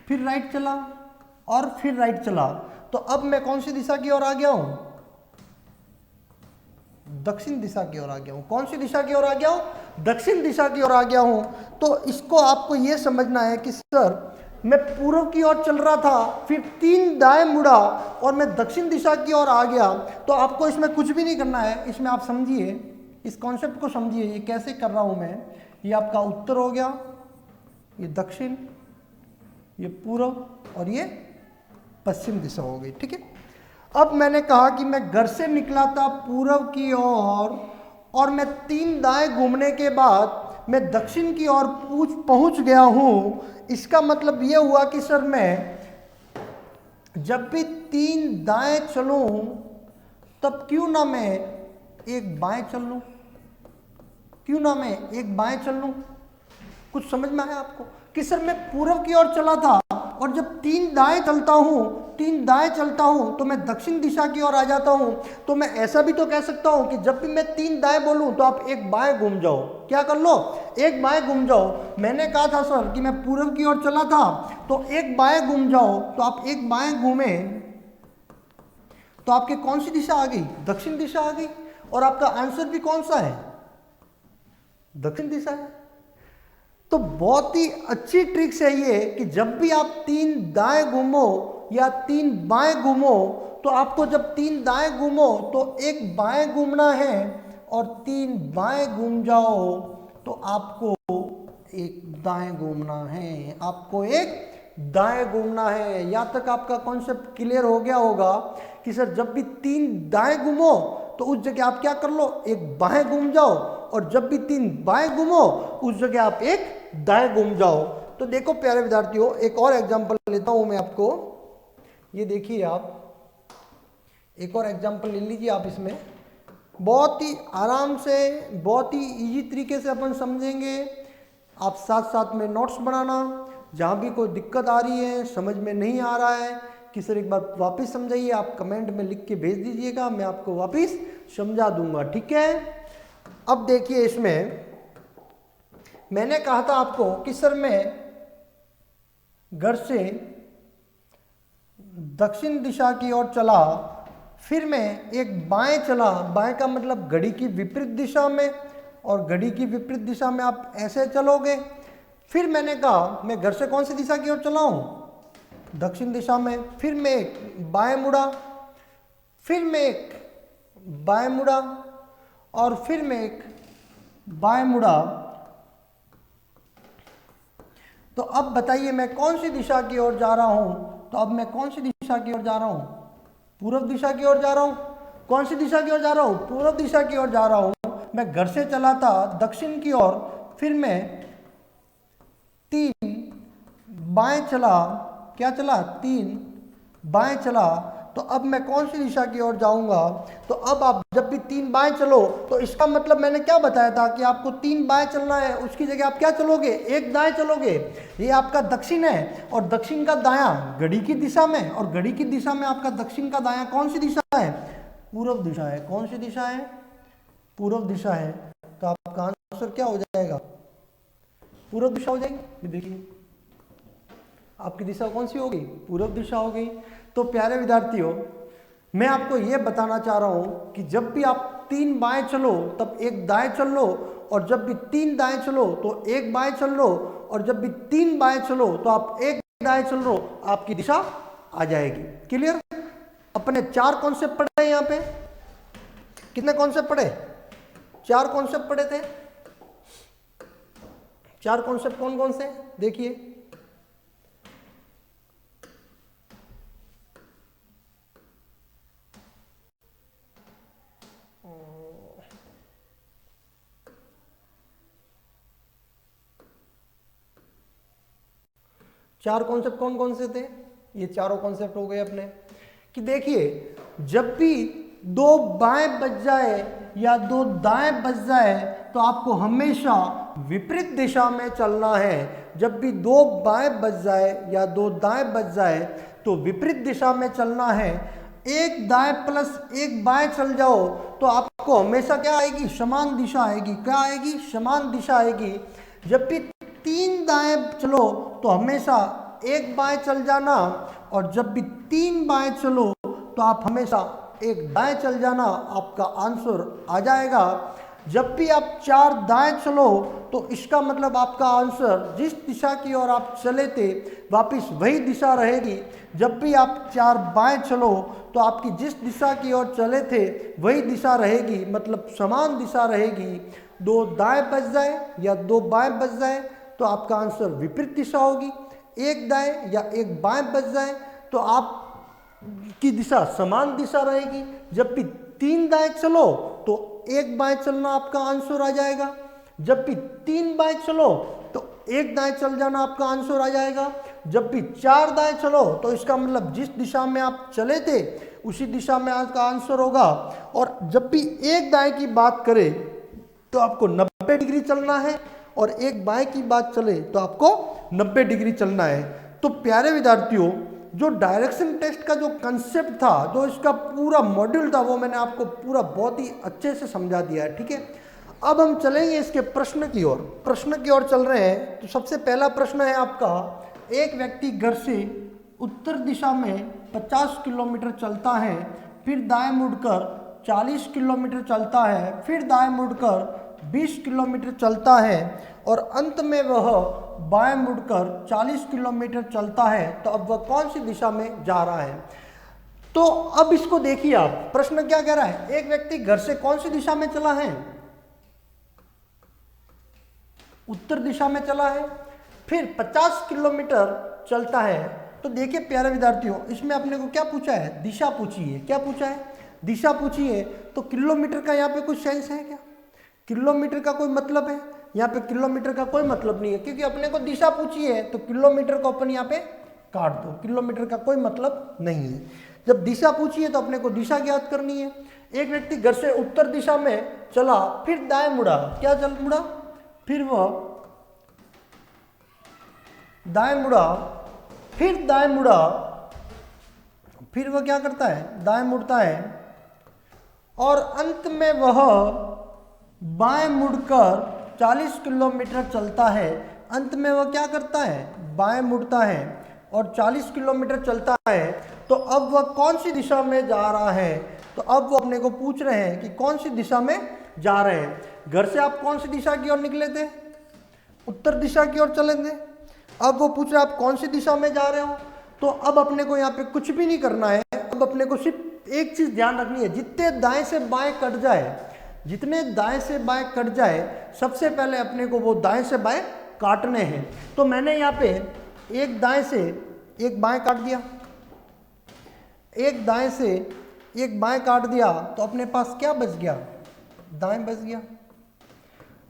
फिर राइट चला, और फिर राइट चला। तो अब मैं कौन सी दिशा की ओर आ गया हूं? दक्षिण दिशा की ओर आ गया हूं। कौन सी दिशा की ओर आ गया हूं? दक्षिण दिशा की ओर आ गया हूं। तो इसको आपको यह समझना है कि सर मैं पूर्व की ओर चल रहा था, फिर 3 दाएं मुड़ा और मैं दक्षिण दिशा की ओर आ गया। तो आपको इसमें कुछ भी नहीं करना है। इसमें आप समझिए, इस कॉन्सेप्ट को समझिए, ये कैसे कर रहा हूं मैं। ये आपका उत्तर हो गया, ये दक्षिण, ये पूर्व, और ये पश्चिम दिशा हो गई। ठीक है। अब मैंने कहा कि मैं घर से निकला था पूर्व की ओर, और मैं 3 दाएं घूमने के बाद मैं दक्षिण की ओर पहुंच गया हूं। इसका मतलब यह हुआ कि सर मैं जब भी 3 दाएं चलूं तब क्यों ना मैं एक बाएं चल लूं? क्यों ना मैं एक बाएं चल लूं? कुछ समझ में आया आपको कि सर मैं पूर्व की ओर चला था, और जब 3 दाएं चलता हूं, 3 दाएं चलता हूं तो मैं दक्षिण दिशा की ओर आ जाता हूं। तो मैं ऐसा भी तो कह सकता हूं कि जब भी मैं 3 दाएं बोलूं तो आप एक बाएं घूम जाओ। क्या कर लो? एक बाएं घूम जाओ। मैंने कहा था सर कि मैं पूर्व की ओर चला था तो एक बाएं घूम जाओ। तो आप एक बाएं घूमे तो आपकी कौन सी दिशा आ गई? दक्षिण दिशा आ गई। और आपका आंसर भी कौन सा है? दक्षिण दिशा है। तो बहुत ही अच्छी ट्रिक्स है ये कि जब भी आप 3 दाएं घूमो या 3 बाएं घूमो, तो आपको जब 3 दाएं घूमो तो एक बाएं घूमना है, और 3 बाएं घूम जाओ तो आपको एक दाएं घूमना है। आपको एक दाएं घूमना है। यहाँ तक आपका कॉन्सेप्ट क्लियर हो गया होगा कि सर जब भी 3 दाएं घूमो तो उस जगह आप क्या कर लो? एक बाएं घूम जाओ, और जब भी 3 बाएं घूमो उस जगह आप एक दाएं घूम जाओ। तो देखो प्यारे विद्यार्थियों, एक और एग्जांपल लेता हूं मैं आपको। ये देखिए, आप एक और एग्जांपल ले लीजिए। आप इसमें बहुत ही आराम से, बहुत ही इजी तरीके से अपन समझेंगे। आप साथ साथ में नोट्स बनाना, जहाँ भी कोई दिक्कत आ रही है, समझ में नहीं आ रहा है कि सर एक बार वापस समझाइए, आप कमेंट में लिख के भेज दीजिएगा, मैं आपको वापस समझा दूंगा, ठीक है। अब देखिए इसमें मैंने कहा था आपको कि सर मैं घर से दक्षिण दिशा की ओर चला, फिर मैं एक बाएं चला, बाएं का मतलब घड़ी की विपरीत दिशा में, और घड़ी की विपरीत दिशा में आप ऐसे चलोगे। फिर मैंने कहा मैं घर से कौन सी दिशा की ओर चला हूँ, दक्षिण दिशा में, फिर मैं एक बाएं मुड़ा, फिर मैं एक बाएं मुड़ा, और फिर मैं एक बाएं मुड़ा। तो अब बताइए मैं कौन सी दिशा की ओर जा रहा हूँ, तो अब मैं कौन सी दिशा की ओर जा रहा हूँ, पूर्व दिशा की ओर जा रहा हूँ। कौन सी दिशा की ओर जा रहा हूँ, पूर्व दिशा की ओर जा रहा हूँ। मैं घर से चला था दक्षिण की ओर, फिर मैं 3 बाएं चला, क्या चला, 3 बाएं चला। तो अब मैं कौन सी दिशा की ओर जाऊंगा, तो अब आप जब भी 3 बाएं चलो तो इसका मतलब मैंने क्या बताया था कि आपको 3 बाएं चलना है, उसकी जगह आप क्या चलोगे, 1 दाएं चलोगे। ये आपका दक्षिण है, और दक्षिण का दायां घड़ी की दिशा में, और घड़ी की दिशा में आपका दक्षिण का दायां कौन सी दिशा है, पूर्व दिशा है। कौन सी दिशा है, पूर्व दिशा है। तो आपका आंसर क्या हो जाएगा, पूर्व दिशा हो जाएगी। ये देखिए आपकी दिशा कौन सी होगी, पूर्व दिशा हो गई। तो प्यारे विद्यार्थियों, मैं आपको यह बताना चाह रहा हूं कि जब भी आप 3 बाएं चलो तब 1 दाएं चल लो, और जब भी 3 दाएं चलो तो 1 बाएं चल लो, और जब भी 3 बाएं चलो तो आप 1 दाएं चल लो, आपकी दिशा आ जाएगी। क्लियर। अपने 4 कॉन्सेप्ट पढ़े यहाँ पे, कितने कॉन्सेप्ट पढ़े, 4 कॉन्सेप्ट पढ़े थे। 4 कॉन्सेप्ट कौन कौन से, देखिए। चार कॉन्सेप्ट कौन कौन से थे, ये चारों कॉन्सेप्ट हो गए अपने। कि देखिए जब भी 2 बाएं बच जाए या 2 दाएं बच जाए तो आपको हमेशा विपरीत दिशा में चलना है। जब भी 2 बाएं बच जाए या 2 दाएं बच जाए तो विपरीत दिशा में चलना है। 1 दाएं प्लस 1 बाएं चल जाओ तो आपको हमेशा क्या आएगी, समान दिशा आएगी। क्या आएगी, समान दिशा आएगी। जब भी 3 दाएं चलो तो हमेशा 1 बाएं चल जाना, और जब भी 3 बाएं चलो तो आप हमेशा 1 दाएं चल जाना, आपका आंसर आ जाएगा। जब भी आप 4 दाएं चलो तो इसका मतलब आपका आंसर जिस दिशा की ओर आप चले थे वापस वही दिशा रहेगी। जब भी आप 4 बाएं चलो तो आपकी जिस दिशा की ओर चले थे वही दिशा रहेगी, मतलब समान दिशा रहेगी। 2 दाएं बच जाए या 2 बाएं बच जाए तो आपका आंसर विपरीत दिशा होगी। 1 दाएं या 1 बाएं बच जाए तो आप की दिशा समान दिशा रहेगी। जब भी 3 दाएं चलो तो 1 बाएं चलना आपका आंसर आ जाएगा। जब भी 3 बाएं चलो तो 1 दाएं चल जाना आपका आंसर आ जाएगा। जब भी 4 दाएं चलो तो इसका मतलब जिस दिशा में आप चले थे उसी दिशा में आपका आंसर होगा। और जब भी 1 दाएं की बात करें तो आपको 90 डिग्री चलना है, और 1 बाएं की बात चले तो आपको 90 डिग्री चलना है। तो प्यारे विद्यार्थियों, जो डायरेक्शन टेस्ट का जो कंसेप्ट था, जो इसका पूरा मॉड्यूल था, वो मैंने आपको पूरा बहुत ही अच्छे से समझा दिया है, ठीक है। अब हम चलेंगे इसके प्रश्न की ओर। प्रश्न की ओर चल रहे हैं। तो सबसे पहला प्रश्न है आपका, एक व्यक्ति घर से उत्तर दिशा में 50 किलोमीटर चलता है, फिर दाएं मुड़कर 40 किलोमीटर चलता है, फिर दाएं मुड़कर 20 किलोमीटर चलता है, और अंत में वह बाएं मुड़कर 40 किलोमीटर चलता है। तो अब वह कौन सी दिशा में जा रहा है। तो अब इसको देखिए आप, प्रश्न क्या कह रहा है, एक व्यक्ति घर से कौन सी दिशा में चला है, उत्तर दिशा में चला है, फिर 50 किलोमीटर चलता है। तो देखिए प्यारे विद्यार्थियों, इसमें अपने को क्या पूछा है, दिशा पूछी है। क्या पूछा है, दिशा पूछी है। तो किलोमीटर का यहाँ पे कुछ सेंस है क्या, किलोमीटर का कोई मतलब है यहाँ पे, किलोमीटर का कोई मतलब नहीं है, क्योंकि अपने को दिशा पूछी है। तो किलोमीटर को अपन यहाँ पे काट दो, किलोमीटर का कोई मतलब नहीं है। जब दिशा पूछी है तो अपने को दिशा ज्ञात करनी है। एक व्यक्ति घर से उत्तर दिशा में चला, फिर दाएं मुड़ा, क्या चल मुड़ा, फिर वह दाएं मुड़ा, फिर दाएं मुड़ा, फिर वह क्या करता है, दाएं मुड़ता है और अंत में वह बाएं मुड़कर 40 किलोमीटर चलता है। अंत में वह क्या करता है, बाएं मुड़ता है और 40 किलोमीटर चलता है। तो अब वह कौन सी दिशा में जा रहा है, तो अब वो अपने को पूछ रहे हैं कि कौन सी दिशा में जा रहे हैं। घर से आप कौन सी दिशा की ओर निकले थे, उत्तर दिशा की ओर चले थे। अब वो पूछ रहे हैं आप कौन सी दिशा में जा रहे हो। तो अब अपने को यहाँ पे कुछ भी नहीं करना है, अब अपने को सिर्फ एक चीज ध्यान रखनी है, जितने दाएं से बाएं कट जाए, जितने दाएं से बाएं कट जाए, सबसे पहले अपने को वो दाएं से बाएं काटने हैं। तो मैंने यहाँ पे एक दाएं से एक बाएं काट दिया, एक दाएं से एक बाएं काट दिया, तो अपने पास क्या बच गया, दाएं बच गया,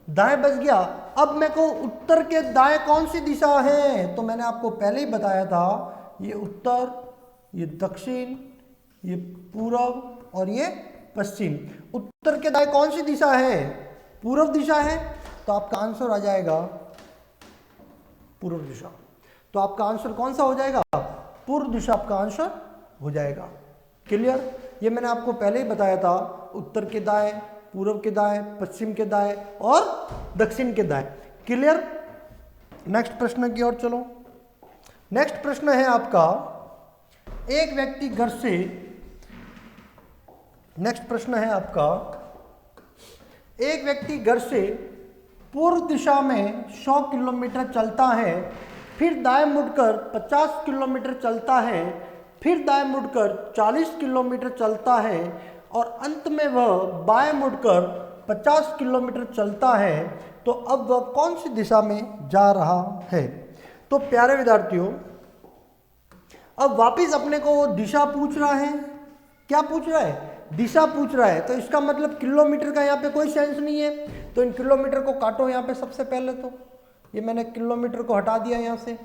दाएं बच गया। अब मेरे को उत्तर के दाएं कौन सी दिशा है, तो मैंने आपको पहले ही बताया था, ये उत्तर, ये दक्षिण, ये पूर्व और ये पश्चिम। उत्तर के दाएं कौन सी दिशा है, पूर्व दिशा है, तो आपका आंसर आ जाएगा पूर्व दिशा। तो आपका आंसर कौन सा हो जाएगा, पूर्व दिशा आपका आंसर हो जाएगा। क्लियर, ये मैंने आपको पहले ही बताया था, उत्तर के दाएं, पूर्व के दाएं, पश्चिम के दाएं और दक्षिण के दाएं। क्लियर। नेक्स्ट प्रश्न की ओर चलो। नेक्स्ट प्रश्न है आपका, एक व्यक्ति घर से, नेक्स्ट प्रश्न है आपका, एक व्यक्ति घर से पूर्व दिशा में 100 किलोमीटर चलता है, फिर दाएं मुड़कर 50 किलोमीटर चलता है, फिर दाएं मुड़कर 40 किलोमीटर चलता है और अंत में वह बाएं मुड़कर 50 किलोमीटर चलता है। तो अब वह कौन सी दिशा में जा रहा है। तो प्यारे विद्यार्थियों, अब वापिस अपने को वो दिशा पूछ रहा है। क्या पूछ रहा है, दिशा पूछ रहा है। तो इसका मतलब किलोमीटर का यहाँ पे कोई सेंस नहीं है, तो इन किलोमीटर को काटो यहाँ पे सबसे पहले। तो ये मैंने किलोमीटर को हटा दिया यहाँ से।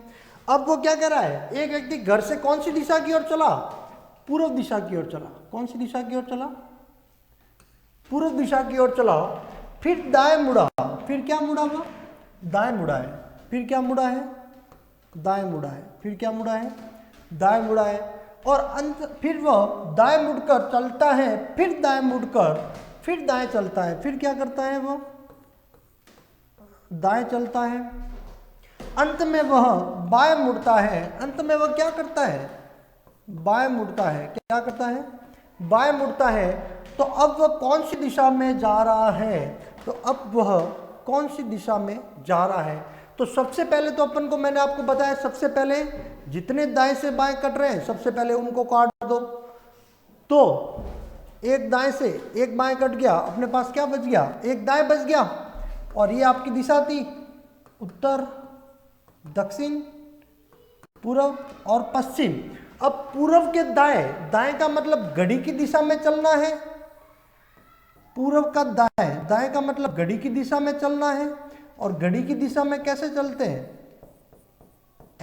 अब वो क्या कह रहा है, एक व्यक्ति घर से कौन सी दिशा की ओर चला, पूर्व दिशा की ओर चला। कौन सी दिशा की ओर चला, पूर्व दिशा की ओर चला, फिर दाएं मुड़ा, फिर क्या मुड़ा, वो दाएं मुड़ा है, फिर क्या मुड़ा है, दाएं मुड़ा है, फिर क्या मुड़ा है, दाएं मुड़ा है और अंत फिर वह दाएं मुड़कर चलता है, फिर दाएं मुड़कर फिर दाएं चलता है, फिर क्या करता है, वह दाएं चलता है, अंत में वह बाएं मुड़ता है। अंत में वह क्या करता है, बाएं मुड़ता है। क्या करता है, बाएं मुड़ता है। तो अब वह कौन सी दिशा में जा रहा है, तो अब वह कौन सी दिशा में जा रहा है। तो सबसे पहले तो अपन को मैंने आपको बताया, सबसे पहले जितने दाएं से बाएं कट रहे हैं सबसे पहले उनको काट दो। तो एक दाएं से एक बाएं कट गया, अपने पास क्या बच गया, एक दाएं बच गया। और ये आपकी दिशा थी उत्तर, दक्षिण, पूर्व और पश्चिम। अब पूर्व के दाएं, दाएं का मतलब घड़ी की दिशा में चलना है। पूर्व का दाएं, दाएं का मतलब घड़ी की दिशा में चलना है। और घड़ी की दिशा में कैसे चलते हैं,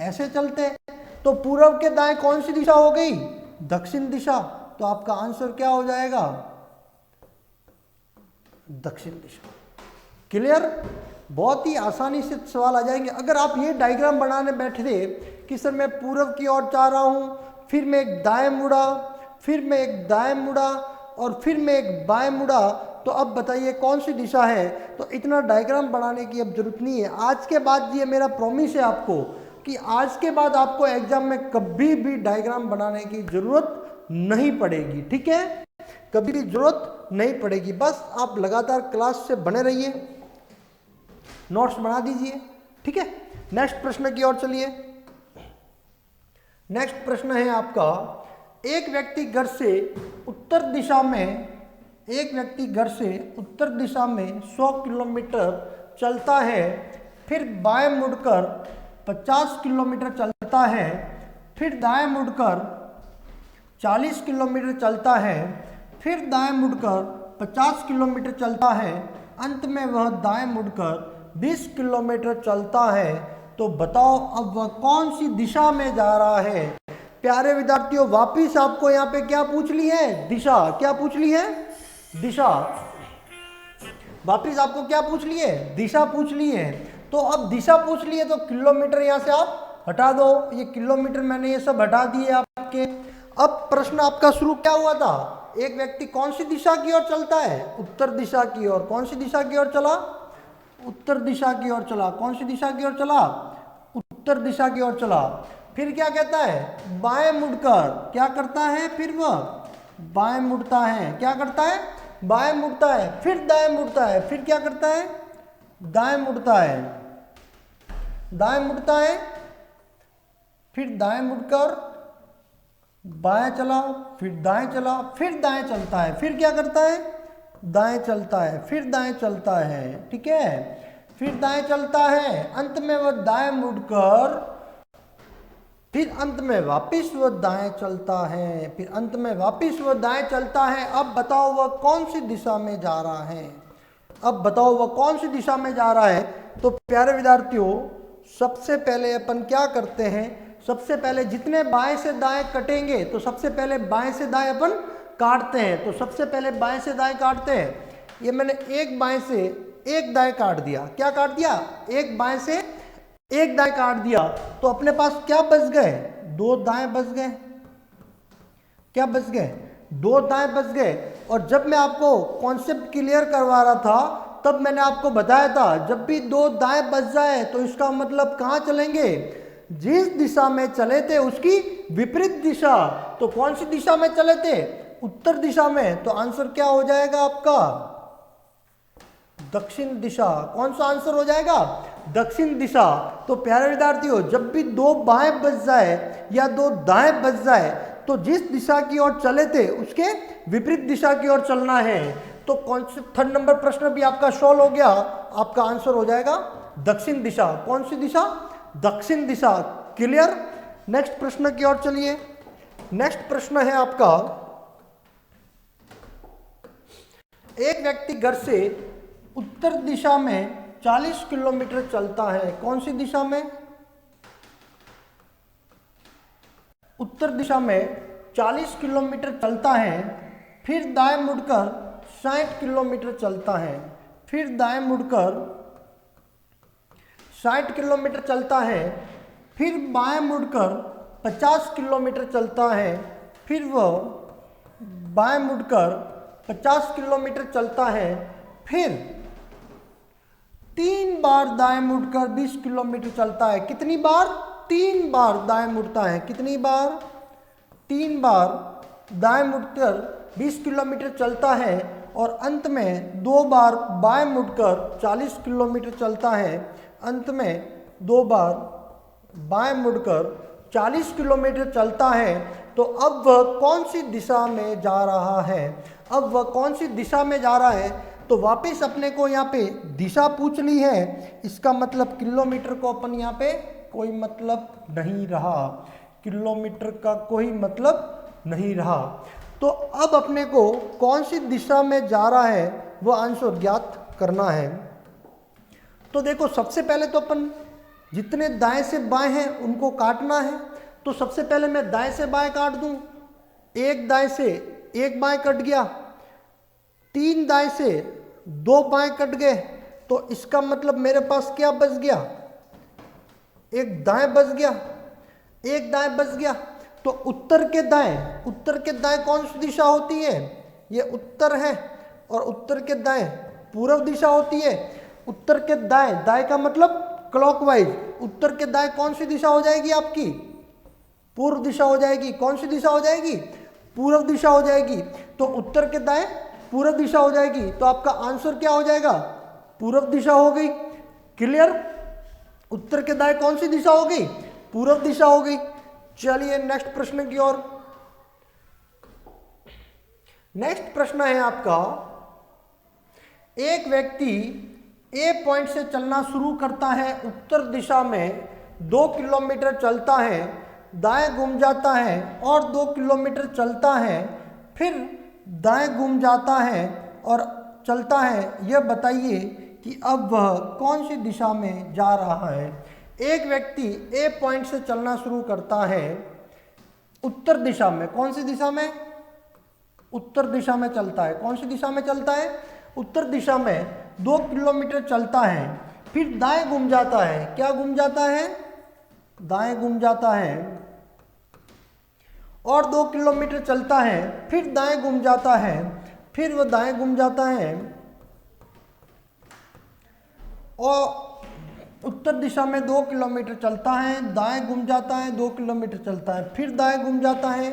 ऐसे चलते हैं। तो पूर्व के दाएं कौन सी दिशा हो गई, दक्षिण दिशा। तो आपका आंसर क्या हो जाएगा, दक्षिण दिशा। क्लियर, बहुत ही आसानी से सवाल आ जाएंगे। अगर आप ये डायग्राम बनाने बैठे थे कि सर मैं पूर्व की ओर जा रहा हूं, फिर मैं एक दाएं मुड़ा, फिर मैं एक दाएं मुड़ा और फिर मैं एक बाएं मुड़ा, तो अब बताइए कौन सी दिशा है। तो इतना डायग्राम बनाने की अब जरूरत नहीं है। आज के बाद ये मेरा प्रॉमिस है आपको कि आज के बाद आपको एग्जाम में कभी भी डायग्राम बनाने की जरूरत नहीं पड़ेगी। ठीक है, कभी भी जरूरत नहीं पड़ेगी। बस आप लगातार क्लास से बने रहिए, नोट्स बना दीजिए। ठीक है, नेक्स्ट प्रश्न की ओर चलिए। नेक्स्ट प्रश्न है आपका, एक व्यक्ति घर से उत्तर दिशा में, एक व्यक्ति घर से उत्तर दिशा में 100 किलोमीटर चलता है, फिर बाएं मुड़कर 50 किलोमीटर चलता है, फिर दाएं मुड़कर 40 किलोमीटर चलता है, फिर दाएं मुड़कर 50 किलोमीटर चलता है, अंत में वह दाएं मुड़कर 20 किलोमीटर चलता है। तो बताओ अब वह कौन सी दिशा में जा रहा है। प्यारे विद्यार्थियों, वापिस आपको यहाँ पे क्या पूछ ली है, दिशा। क्या पूछ ली है, दिशा। वापिस आपको क्या पूछ ली है, दिशा पूछ ली है। तो अब दिशा पूछ ली है तो किलोमीटर यहाँ से आप हटा दो, ये किलोमीटर मैंने ये सब हटा दिए आपके। अब प्रश्न आपका शुरू क्या हुआ था, एक व्यक्ति कौन सी दिशा की ओर चलता है, उत्तर दिशा की ओर। कौन सी दिशा की ओर चला, उत्तर दिशा की ओर चला। कौन सी दिशा की ओर चला, उत्तर दिशा की ओर चला। फिर क्या कहता है, बाएं मुड़कर क्या करता है, फिर वह बाएं मुड़ता है। क्या करता है, बाएं मुड़ता है, फिर दाएं मुड़ता है, फिर क्या करता है, दाएं मुड़ता है, दाएं मुड़ता है, फिर दाएं मुड़कर बाएं चला, फिर दाएं चला, फिर दाएं चलता है, फिर क्या करता है, दाएं चलता है, फिर दाएं चलता है। ठीक है, फिर दाएं चलता है, अंत में वह दाएं मुड़कर फिर अंत में वापिस वह दाएं चलता है, फिर अंत में वापिस वह दाएं चलता है। अब बताओ वह कौन सी दिशा में जा रहा है, अब बताओ वह कौन सी दिशा में जा रहा है। तो प्यारे विद्यार्थियों, सबसे पहले अपन क्या करते हैं, सबसे पहले जितने बाएं से दाएं कटेंगे तो सबसे पहले बाएं से दाएं अपन काटते हैं। तो सबसे पहले बाएं से दाएं काटते हैं। ये मैंने एक बाएं से एक दाएं काट दिया। क्या काट दिया, एक बाएं से एक दाएं काट दिया। तो अपने पास क्या बच गए, दो दाएं बच गए। क्या बच गए, दो दाएं बच गए। और जब मैं आपको कॉन्सेप्ट क्लियर करवा रहा था तब मैंने आपको बताया था, जब भी दो दाएं बच जाए तो इसका मतलब कहाँ चलेंगे, जिस दिशा में चले थे उसकी विपरीत दिशा। तो कौन सी दिशा में चले थे, उत्तर दिशा में। तो आंसर क्या हो जाएगा आपका, दक्षिण दिशा। कौन सा आंसर हो जाएगा, दक्षिण दिशा। तो प्यारे विद्यार्थियों, जब भी दो बाएं बच जाए या दो दाएं बच जाए तो जिस दिशा की ओर चले थे उसके विपरीत दिशा की ओर चलना है। तो कॉन्सेप्ट 3rd नंबर प्रश्न भी आपका सॉल्व हो गया। आपका आंसर हो जाएगा दक्षिण दिशा। कौन सी दिशा, दक्षिण दिशा। क्लियर। नेक्स्ट प्रश्न की ओर चलिए। नेक्स्ट प्रश्न है आपका, एक व्यक्ति घर से उत्तर दिशा में 40 किलोमीटर चलता है। कौन सी दिशा में, उत्तर दिशा में 40 किलोमीटर चलता है, फिर दाएं मुड़कर 60 किलोमीटर चलता है, फिर दाएं मुड़कर 60 किलोमीटर चलता है, फिर बाएं मुड़कर 50 किलोमीटर चलता है, फिर वह बाएं मुड़कर 50 किलोमीटर चलता है, फिर 3 बार दाएं मुड़कर 20 किलोमीटर चलता है। कितनी बार, 3 बार दाएं मुड़ता है। कितनी बार, 3 बार दाएं मुड़कर 20 किलोमीटर चलता है और अंत में 2 बार बाएं मुड़कर 40 किलोमीटर चलता है। अंत में 2 बार बाएं मुड़कर 40 किलोमीटर चलता है। तो अब वह कौन सी दिशा में जा रहा है, अब वह कौन सी दिशा में जा रहा है। तो वापस अपने को यहाँ पे दिशा पूछ ली है, इसका मतलब किलोमीटर को अपन यहाँ पे कोई मतलब नहीं रहा, किलोमीटर का कोई मतलब नहीं रहा। तो अब अपने को कौन सी दिशा में जा रहा है वो आंसर ज्ञात करना है। तो देखो, सबसे पहले तो अपन जितने दाएं से बाएं हैं उनको काटना है। तो सबसे पहले मैं दाएं से बाएं काट दूं। एक दाएं से एक बाएं कट गया, 3 दाएं से 2 बाएं कट गए। तो इसका मतलब मेरे पास क्या बच गया, एक दाएं बच गया, एक दाएं बच गया। तो उत्तर के दाएं, उत्तर के दाएं कौन सी दिशा होती है, ये उत्तर है, और उत्तर के दाएं पूर्व दिशा होती है। उत्तर के दाएं, दाएं का मतलब क्लॉकवाइज, उत्तर के दाएं कौन सी दिशा हो जाएगी आपकी, पूर्व दिशा हो जाएगी। कौन सी दिशा हो जाएगी, पूर्व दिशा हो जाएगी। तो उत्तर के दाएं पूर्व दिशा हो जाएगी। तो आपका आंसर क्या हो जाएगा, पूर्व दिशा हो गई। क्लियर। उत्तर के दाएं कौन सी दिशा हो गई, पूर्व दिशा हो गई। चलिए नेक्स्ट प्रश्न की ओर। नेक्स्ट प्रश्न है आपका, एक व्यक्ति ए पॉइंट से चलना शुरू करता है, उत्तर दिशा में 2 किलोमीटर चलता है, दाएं घूम जाता है और 2 किलोमीटर चलता है, फिर दाएं घूम जाता है और चलता है। यह बताइए कि अब वह कौन सी दिशा में जा रहा है। एक व्यक्ति ए पॉइंट से चलना शुरू करता है उत्तर दिशा में। कौन सी दिशा में, उत्तर दिशा में चलता है। कौन सी दिशा में चलता है, उत्तर दिशा में 2 किलोमीटर चलता है, फिर दाएं घूम जाता है। क्या घूम जाता है, दाएं घूम जाता है और 2 किलोमीटर चलता है, फिर दाएं घूम जाता है, फिर वह दाएं घूम जाता है और उत्तर दिशा में 2 किलोमीटर चलता है, दाएं घूम जाता है, 2 किलोमीटर चलता है, फिर दाएं घूम जाता है।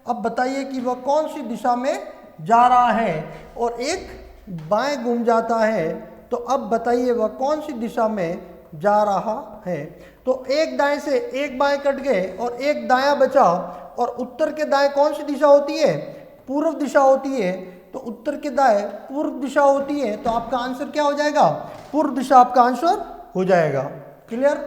अब बताइए कि वह कौन सी दिशा में जा रहा है। और एक बाएं घूम जाता है, तो अब बताइए वह कौन सी दिशा में जा रहा है। तो एक दाएं से एक बाएं कट गए और एक दायां बचा, और उत्तर के दाएं कौन सी दिशा होती है? पूर्व दिशा होती है। तो उत्तर के दाएं पूर्व दिशा होती है, तो आपका आंसर क्या हो जाएगा? पूर्व दिशा आपका आंसर हो जाएगा। क्लियर?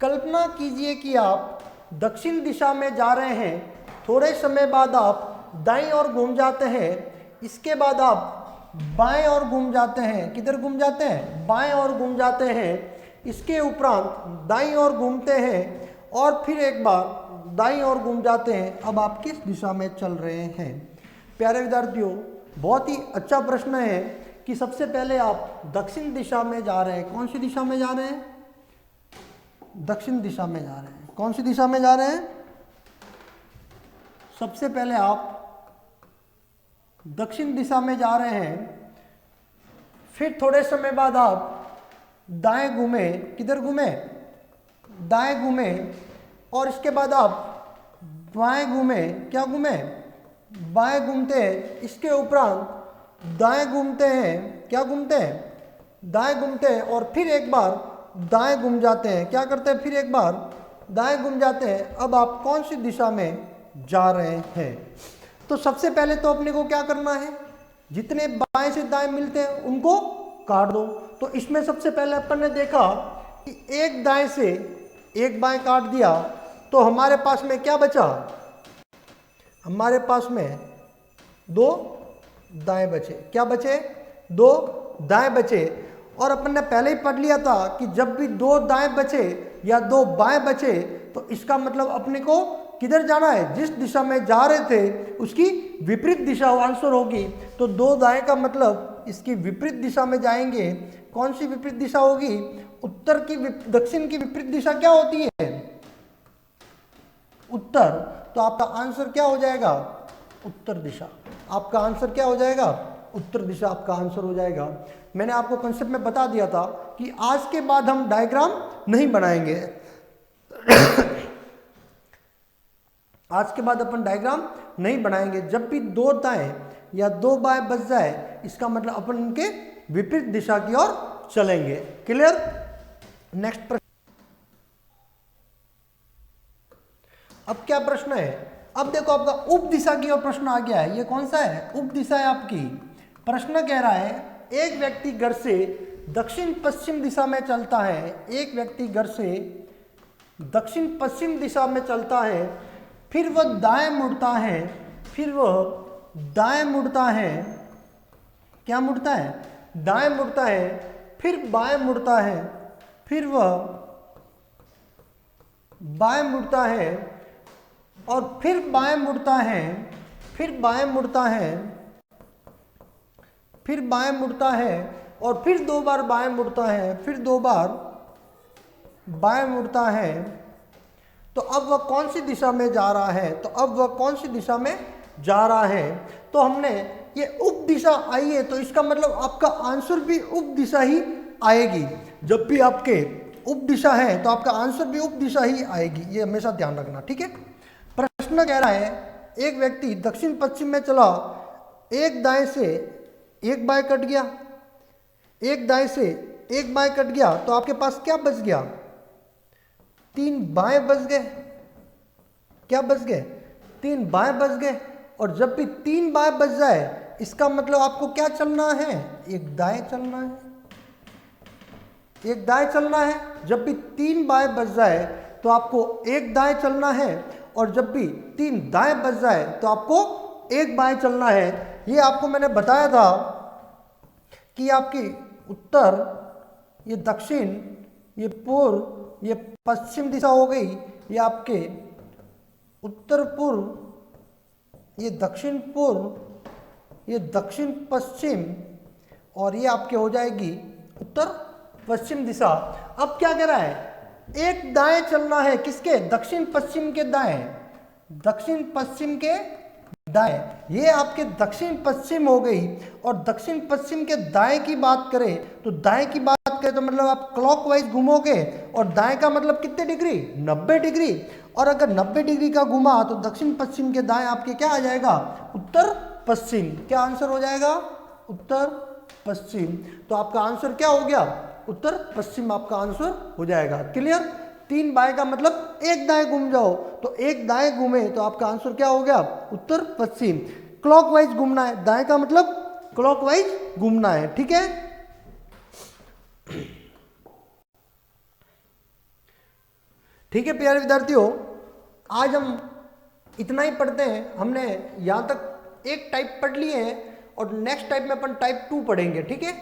कल्पना कीजिए कि आप दक्षिण दिशा में जा रहे हैं, थोड़े समय बाद आप दाईं ओर घूम जाते हैं, इसके बाद आप बाएं ओर घूम जाते हैं। किधर घूम जाते हैं? बाएं ओर घूम जाते हैं। इसके उपरांत दाईं ओर घूमते हैं और फिर एक बार दाईं ओर घूम जाते हैं। अब आप किस दिशा में चल रहे हैं? प्यारे विद्यार्थियों, बहुत ही अच्छा प्रश्न है कि सबसे पहले आप दक्षिण दिशा में जा रहे हैं। कौन सी दिशा में जा रहे हैं? दक्षिण दिशा में जा रहे हैं। कौन सी दिशा में जा रहे हैं? सबसे पहले आप दक्षिण दिशा में जा रहे हैं, फिर थोड़े समय बाद आप दाएं घूमे। किधर घूमे? दाएं घूमे, और इसके बाद आप बाएं घूमे। क्या घूमे? बाएं घूमते हैं। इसके उपरांत दाएं घूमते हैं। क्या घूमते हैं? दाएं घूमते हैं और फिर एक बार दाएं घूम जाते हैं। क्या करते हैं? फिर एक बार दाएं घूम जाते हैं। अब आप कौन सी दिशा में जा रहे हैं? तो सबसे पहले तो अपने को क्या करना है? जितने बाएं से दाएं मिलते हैं उनको काट दो। तो इसमें सबसे पहले अपन ने देखा कि एक दाएं से एक बाएं काट दिया, तो हमारे पास में क्या बचा? हमारे पास में 2 दाएं बचे। क्या बचे? 2 दाएं बचे। और अपन ने पहले ही पढ़ लिया था कि जब भी 2 दाएं बचे या 2 बाएं बचे, तो इसका मतलब अपने को किधर जाना है? जिस दिशा में जा रहे थे उसकी विपरीत दिशा आंसर होगी। तो 2 दाएं का मतलब इसकी विपरीत दिशा में जाएंगे। कौन सी विपरीत दिशा होगी? उत्तर की दक्षिण की विपरीत दिशा क्या होती है? उत्तर। तो आपका आंसर क्या हो जाएगा? उत्तर दिशा। आपका आंसर क्या हो जाएगा? उत्तर दिशा आपका आंसर हो जाएगा। मैंने आपको कंसेप्ट में बता दिया था कि आज के बाद हम डायग्राम नहीं बनाएंगे। आज के बाद अपन डायग्राम नहीं बनाएंगे। जब भी 2 दाएं या 2 बाएं बच जाए, इसका मतलब अपन उनके विपरीत दिशा की ओर चलेंगे। क्लियर? नेक्स्ट प्रश्न। अब क्या प्रश्न है? अब देखो आपका उप दिशा की ओर प्रश्न आ गया है। ये कौन सा है? उप दिशा है आपकी। प्रश्न कह रहा है एक व्यक्ति घर से दक्षिण पश्चिम दिशा में चलता है। एक व्यक्ति घर से दक्षिण पश्चिम दिशा में चलता है, फिर वह दाएं मुड़ता है, फिर वह दाएं मुड़ता है। क्या मुड़ता है? दाएं मुड़ता है, फिर बाएं मुड़ता है, फिर वह बाएं मुड़ता है और फिर बाएं मुड़ता है, फिर बाएं मुड़ता है, फिर बाएं मुड़ता है और फिर 2 बार बाएं मुड़ता है, फिर 2 बार बाएं मुड़ता है। तो अब वह कौन सी दिशा में जा रहा है? तो अब वह कौन सी दिशा में जा रहा है? तो हमने ये उप दिशा आई है, तो इसका मतलब आपका आंसर भी उप दिशा ही आएगी। जब भी आपके उप दिशा है तो आपका आंसर भी उप दिशा ही आएगी। ये हमेशा ध्यान रखना, ठीक है। प्रश्न कह रहा है एक व्यक्ति दक्षिण पश्चिम में चला, एक दाएं से एक बाएं कट गया, एक दाएं से एक बाएं कट गया, तो आपके पास क्या बच गया? 3 बाएं बच गए। क्या बच गए? 3 बाएं बच गए। और जब भी 3 बाएं बच जाए, इसका मतलब आपको क्या चलना है? एक दाएं चलना है। एक दाएं चलना है। जब भी 3 बाएं बच जाए तो आपको एक दाएं चलना है, और जब भी 3 दाएं बच जाए तो आपको एक बाएं चलना है। ये आपको मैंने बताया था कि आपकी उत्तर, ये दक्षिण, ये पूर्व, ये पश्चिम दिशा हो गई। ये आपके उत्तर पूर्व, ये दक्षिण पूर्व, ये दक्षिण पश्चिम, और ये आपके हो जाएगी उत्तर पश्चिम दिशा। अब क्या कह रहा है, एक दाएं चलना है, किसके, दक्षिण पश्चिम के दाएं, दक्षिण पश्चिम के दाएं। ये आपके दक्षिण पश्चिम हो गई। और दक्षिण पश्चिम के दाएं की बात करें तो दाएं की बात करें तो मतलब आप क्लॉकवाइज घूमोगे, और दाएं का मतलब कितने डिग्री, 90 डिग्री। और अगर 90 डिग्री का घुमा तो दक्षिण पश्चिम के दाएं आपके क्या आ जाएगा, उत्तर पश्चिम। क्या आंसर हो जाएगा, उत्तर पश्चिम। तो आपका आंसर क्या हो गया, उत्तर पश्चिम आपका आंसर हो जाएगा। क्लियर। 3 बाएं का मतलब एक दाएं घूम जाओ, तो एक दाएं घूमे तो आपका आंसर क्या हो गया, उत्तर पश्चिम। क्लॉकवाइज घूमना है, दाएं का मतलब क्लॉकवाइज घूमना है। ठीक है, ठीक है प्यारे विद्यार्थियों, आज हम इतना ही पढ़ते हैं। हमने यहाँ तक एक टाइप पढ़ लिए हैं और नेक्स्ट टाइप में अपन टाइप 2 पढ़ेंगे। ठीक है,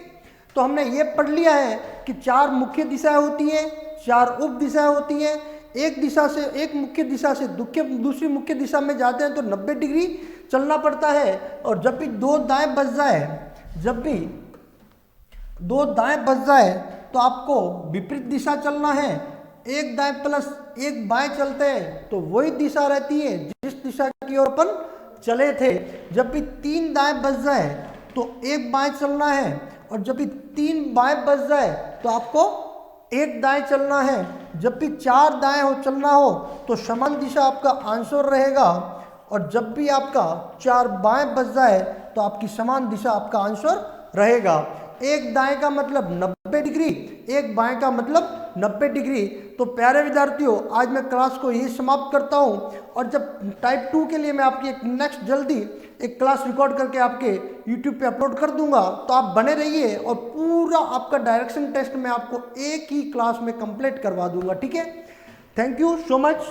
तो हमने ये पढ़ लिया है कि 4 मुख्य दिशाएं होती हैं, 4 उप दिशाएं होती हैं। एक दिशा से, एक मुख्य दिशा से दूसरी मुख्य दिशा में जाते हैं तो 90 डिग्री चलना पड़ता है। और जब भी 2 दाएं बच जाए, जब भी 2 दाएं बच जाए तो आपको विपरीत दिशा चलना है। एक दाएं प्लस एक बाएं चलते हैं तो वही दिशा रहती है जिस दिशा की ओर अपन चले थे। जब भी 3 दाएं बच जाए तो एक बाएं चलना है, और जब भी 3 बाएं बच जाए तो आपको एक दाएं चलना है। जब भी 4 दाएं हो चलना हो तो समान दिशा आपका आंसर रहेगा, और जब भी आपका 4 बाएं बच जाए तो आपकी समान दिशा आपका आंसर रहेगा। एक दाएं का मतलब 90 डिग्री, एक बाएं का मतलब 90 डिग्री। तो प्यारे विद्यार्थियों, आज मैं क्लास को यही समाप्त करता हूं, और जब टाइप 2 के लिए मैं आपकी एक नेक्स्ट जल्दी एक क्लास रिकॉर्ड करके आपके यूट्यूब पे अपलोड कर दूंगा, तो आप बने रहिए और पूरा आपका डायरेक्शन टेस्ट मैं आपको एक ही क्लास में कंप्लीट करवा दूंगा। ठीक है, थैंक यू सो मच।